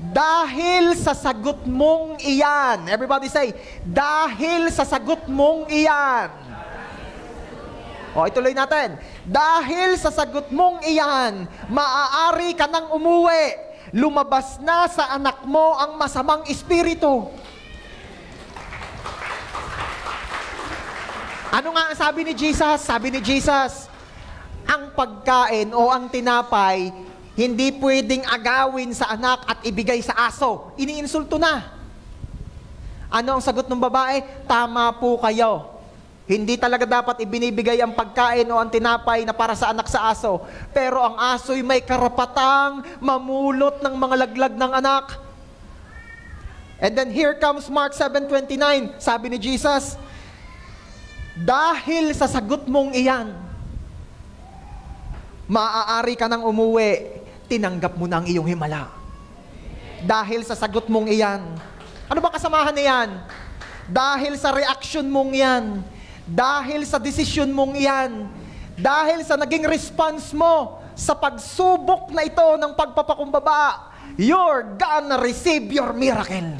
S1: dahil sa sagot mong iyan. Everybody say, dahil sa sagot mong iyan. O, ituloy natin. Dahil sa sagot mong iyan, maaari ka nang umuwi. Lumabas na sa anak mo ang masamang espiritu. Ano nga ang sabi ni Jesus? Sabi ni Jesus, ang pagkain o ang tinapay, hindi pwedeng agawin sa anak at ibigay sa aso. Iniinsulto na. Ano ang sagot ng babae? Tama po kayo. Hindi talaga dapat ibinibigay ang pagkain o ang tinapay na para sa anak sa aso. Pero ang aso'y may karapatang mamulot ng mga laglag ng anak. And then here comes Mark 7:29. Sabi ni Jesus, dahil sa sagot mong iyan, maaari ka nang umuwi. Tinanggap mo na ang iyong himala. Dahil sa sagot mong iyan. Ano ba kasamahan niyan? Dahil sa reaction mong yan. Dahil sa desisyon mong yan. Dahil sa naging response mo sa pagsubok na ito ng pagpapakumbaba, you're gonna receive your miracle.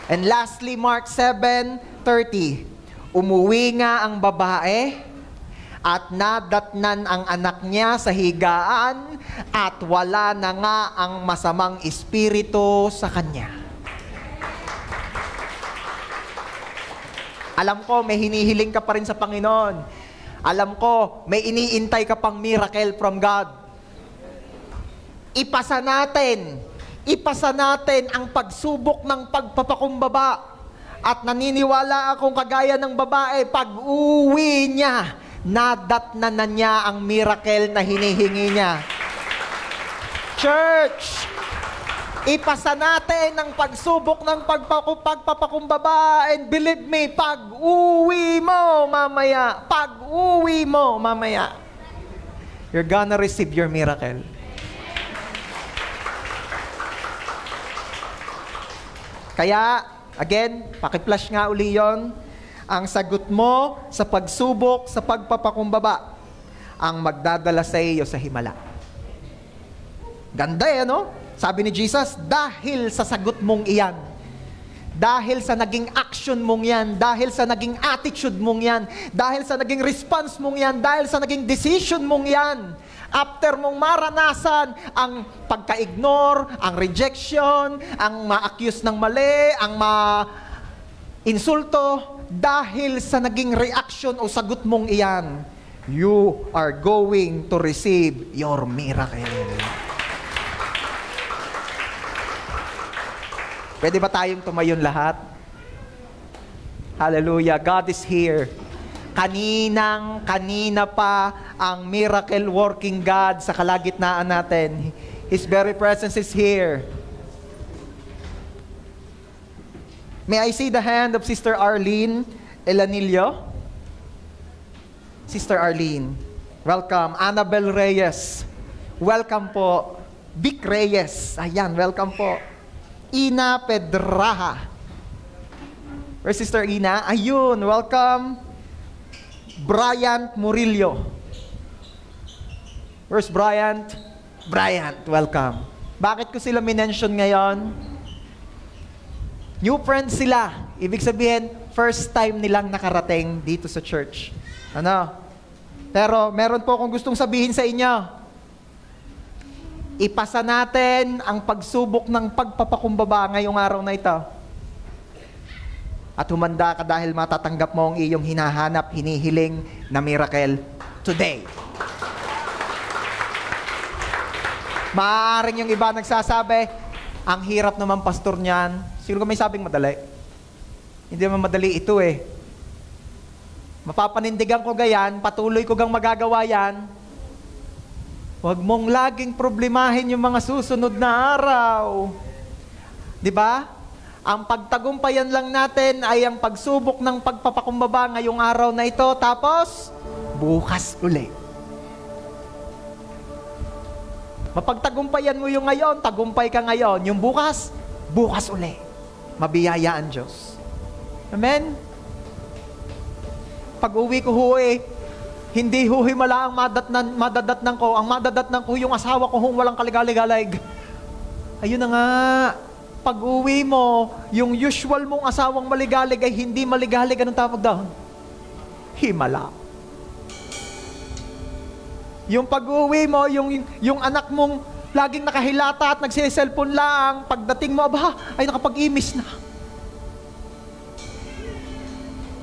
S1: And lastly, Mark 7:30. Umuwi nga ang babae at nadatnan ang anak niya sa higaan at wala na nga ang masamang espiritu sa kanya. Alam ko, may hinihiling ka pa rin sa Panginoon. Alam ko, may iniintay ka pang miracle from God. Ipasa natin ang pagsubok ng pagpapakumbaba. At naniniwala akong kagaya ng babae, pag-uwi niya, nadatnan na niya ang miracle na hinihingi niya. Church, ipasa natin ang pagsubok ng pagpapakumbaba, and believe me, pag-uwi mo mamaya, you're gonna receive your miracle. Kaya, again, paki-flash nga uli yon. Ang sagot mo sa pagsubok, sa pagpapakumbaba, ang magdadala sa iyo sa himala. Ganda no? Sabi ni Jesus, dahil sa sagot mong iyan, dahil sa naging action mong yan, dahil sa naging attitude mong yan, dahil sa naging response mong yan, dahil sa naging decision mong yan, after mong maranasan ang pagka-ignore, ang rejection, ang ma-accuse ng mali, ang ma-insulto, dahil sa naging reaction o sagot mong iyan, you are going to receive your miracle. Pwede ba tayong tumayon lahat? Hallelujah. God is here. Kanina pa ang miracle working God sa kalagitnaan natin. His very presence is here. May I see the hand of Sister Arlene Elanillo? Sister Arlene, welcome. Annabel Reyes, welcome po. Vic Reyes, ayan, welcome po. Ina Pedraha. Where's Sister Ina? Ayun, welcome. Bryant Murillo. Where's Bryant? Bryant, welcome. Bakit ko sila minention ngayon? New friends sila. Ibig sabihin, first time nilang nakarating dito sa church. Ano? Pero meron po akong gustong sabihin sa inyo. Ipasa natin ang pagsubok ng pagpapakumbaba ngayong araw na ito. At humanda ka dahil matatanggap mo ang iyong hinahanap, hinihiling na miracle today. Maaaring yung iba nagsasabi, ang hirap naman pastor niyan. Siguro may sabing madali. Hindi naman madali ito eh. Mapapanindigan ko gayan, patuloy ko gang magagawa yan. Huwag mong laging problemahin yung mga susunod na araw. Di ba? Ang pagtagumpayan lang natin ay ang pagsubok ng pagpapakumbaba ngayong araw na ito, tapos bukas uli. Mapagtagumpayan mo yung ngayon, tagumpay ka ngayon. Yung bukas, bukas uli. Mabiyaya ang Diyos. Amen? Pag-uwi ko hindi himala ang madadatnan ko. Ang madadatnan ko yung asawa ko walang kaligalig-galig. Ayun na nga. Pag-uwi mo, yung usual mong asawang maligalig ay hindi maligalig. Anong tawag doon? Himala. Yung pag-uwi mo, yung anak mong laging nakahilata at nagsiselfon lang, pagdating mo, ay nakapag-imis na.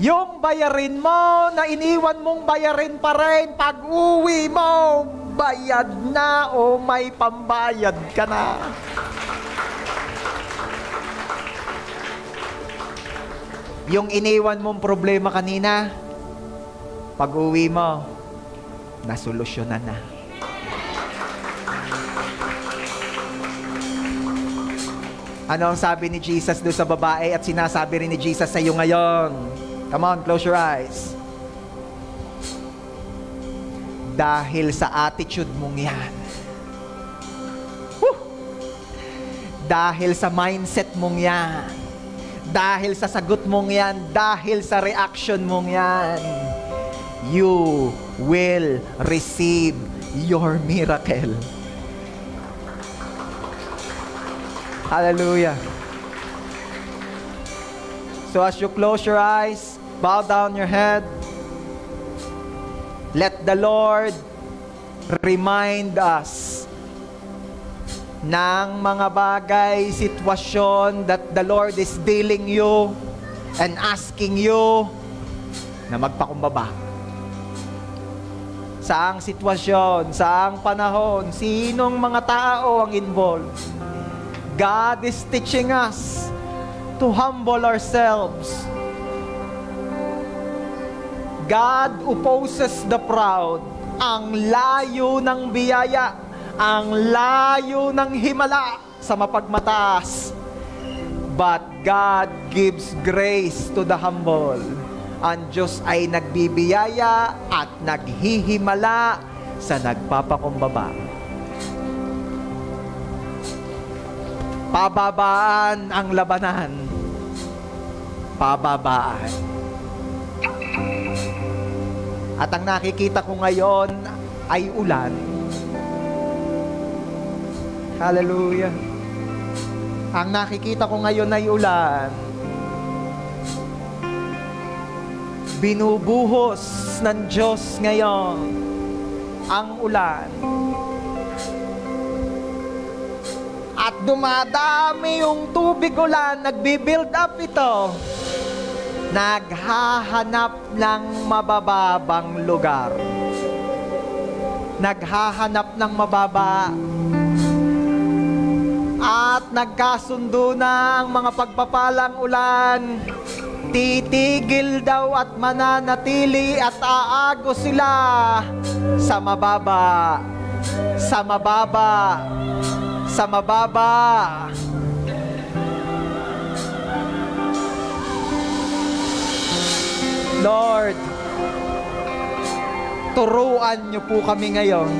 S1: Yung bayarin mo na iniwan mong bayarin pa rin, pag uwi mo, bayad na o may pambayad ka na. Yung iniwan mong problema kanina, pag uwi mo, nasolusyonan na. Ano ang sabi ni Jesus doon sa babae at sinasabi rin ni Jesus sa iyo ngayon? Come on, close your eyes. Dahil sa attitude mong yan. Woo! Dahil sa mindset mong yan. Dahil sa sagot mong yan. Dahil sa reaction mong yan. You will receive your miracle. Hallelujah. So as you close your eyes, bow down your head. Let the Lord remind us ng mga bagay, sitwasyon that the Lord is dealing you and asking you na magpakumbaba. Saang sitwasyon, saang panahon, sinong mga tao ang involved. God is teaching us to humble ourselves. God opposes the proud. Ang layo ng biyaya, ang layo ng himala sa mapagmataas. But God gives grace to the humble. Ang Diyos ay nagbibiyaya at naghihimala sa nagpapakumbaba. Pababaan ang labanan. Pababaan. At ang nakikita ko ngayon ay ulan. Hallelujah. Ang nakikita ko ngayon ay ulan. Binubuhos ng Diyos ngayon ang ulan. At dumadami yung tubig ulan, nagbi-build up ito. Naghahanap ng mabababang lugar. Naghahanap ng mababa. At nagkasundo na ang mga pagpapalang ulan. Titigil daw at mananatili at aagos sila sa mababa. Sa mababa. Sa mababa. Lord, turuan niyo po kami ngayon.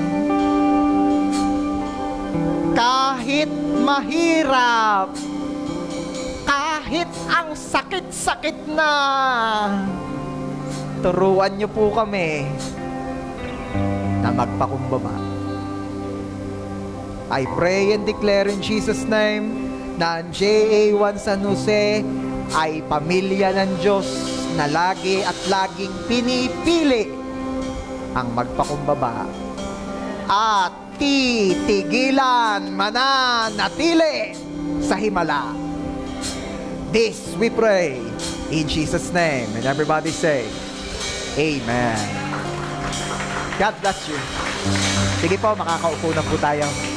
S1: Kahit mahirap, kahit ang sakit-sakit na, turuan niyo po kami na magpakumbaba. I pray and declare in Jesus' name na ang JA1 San Jose ay pamilya ng Diyos na lagi at laging pinipili ang magpakumbaba at titigilan mananatili sa himala. This we pray in Jesus' name. And everybody say, Amen. God bless you. Sige po, makakaupo na po tayo.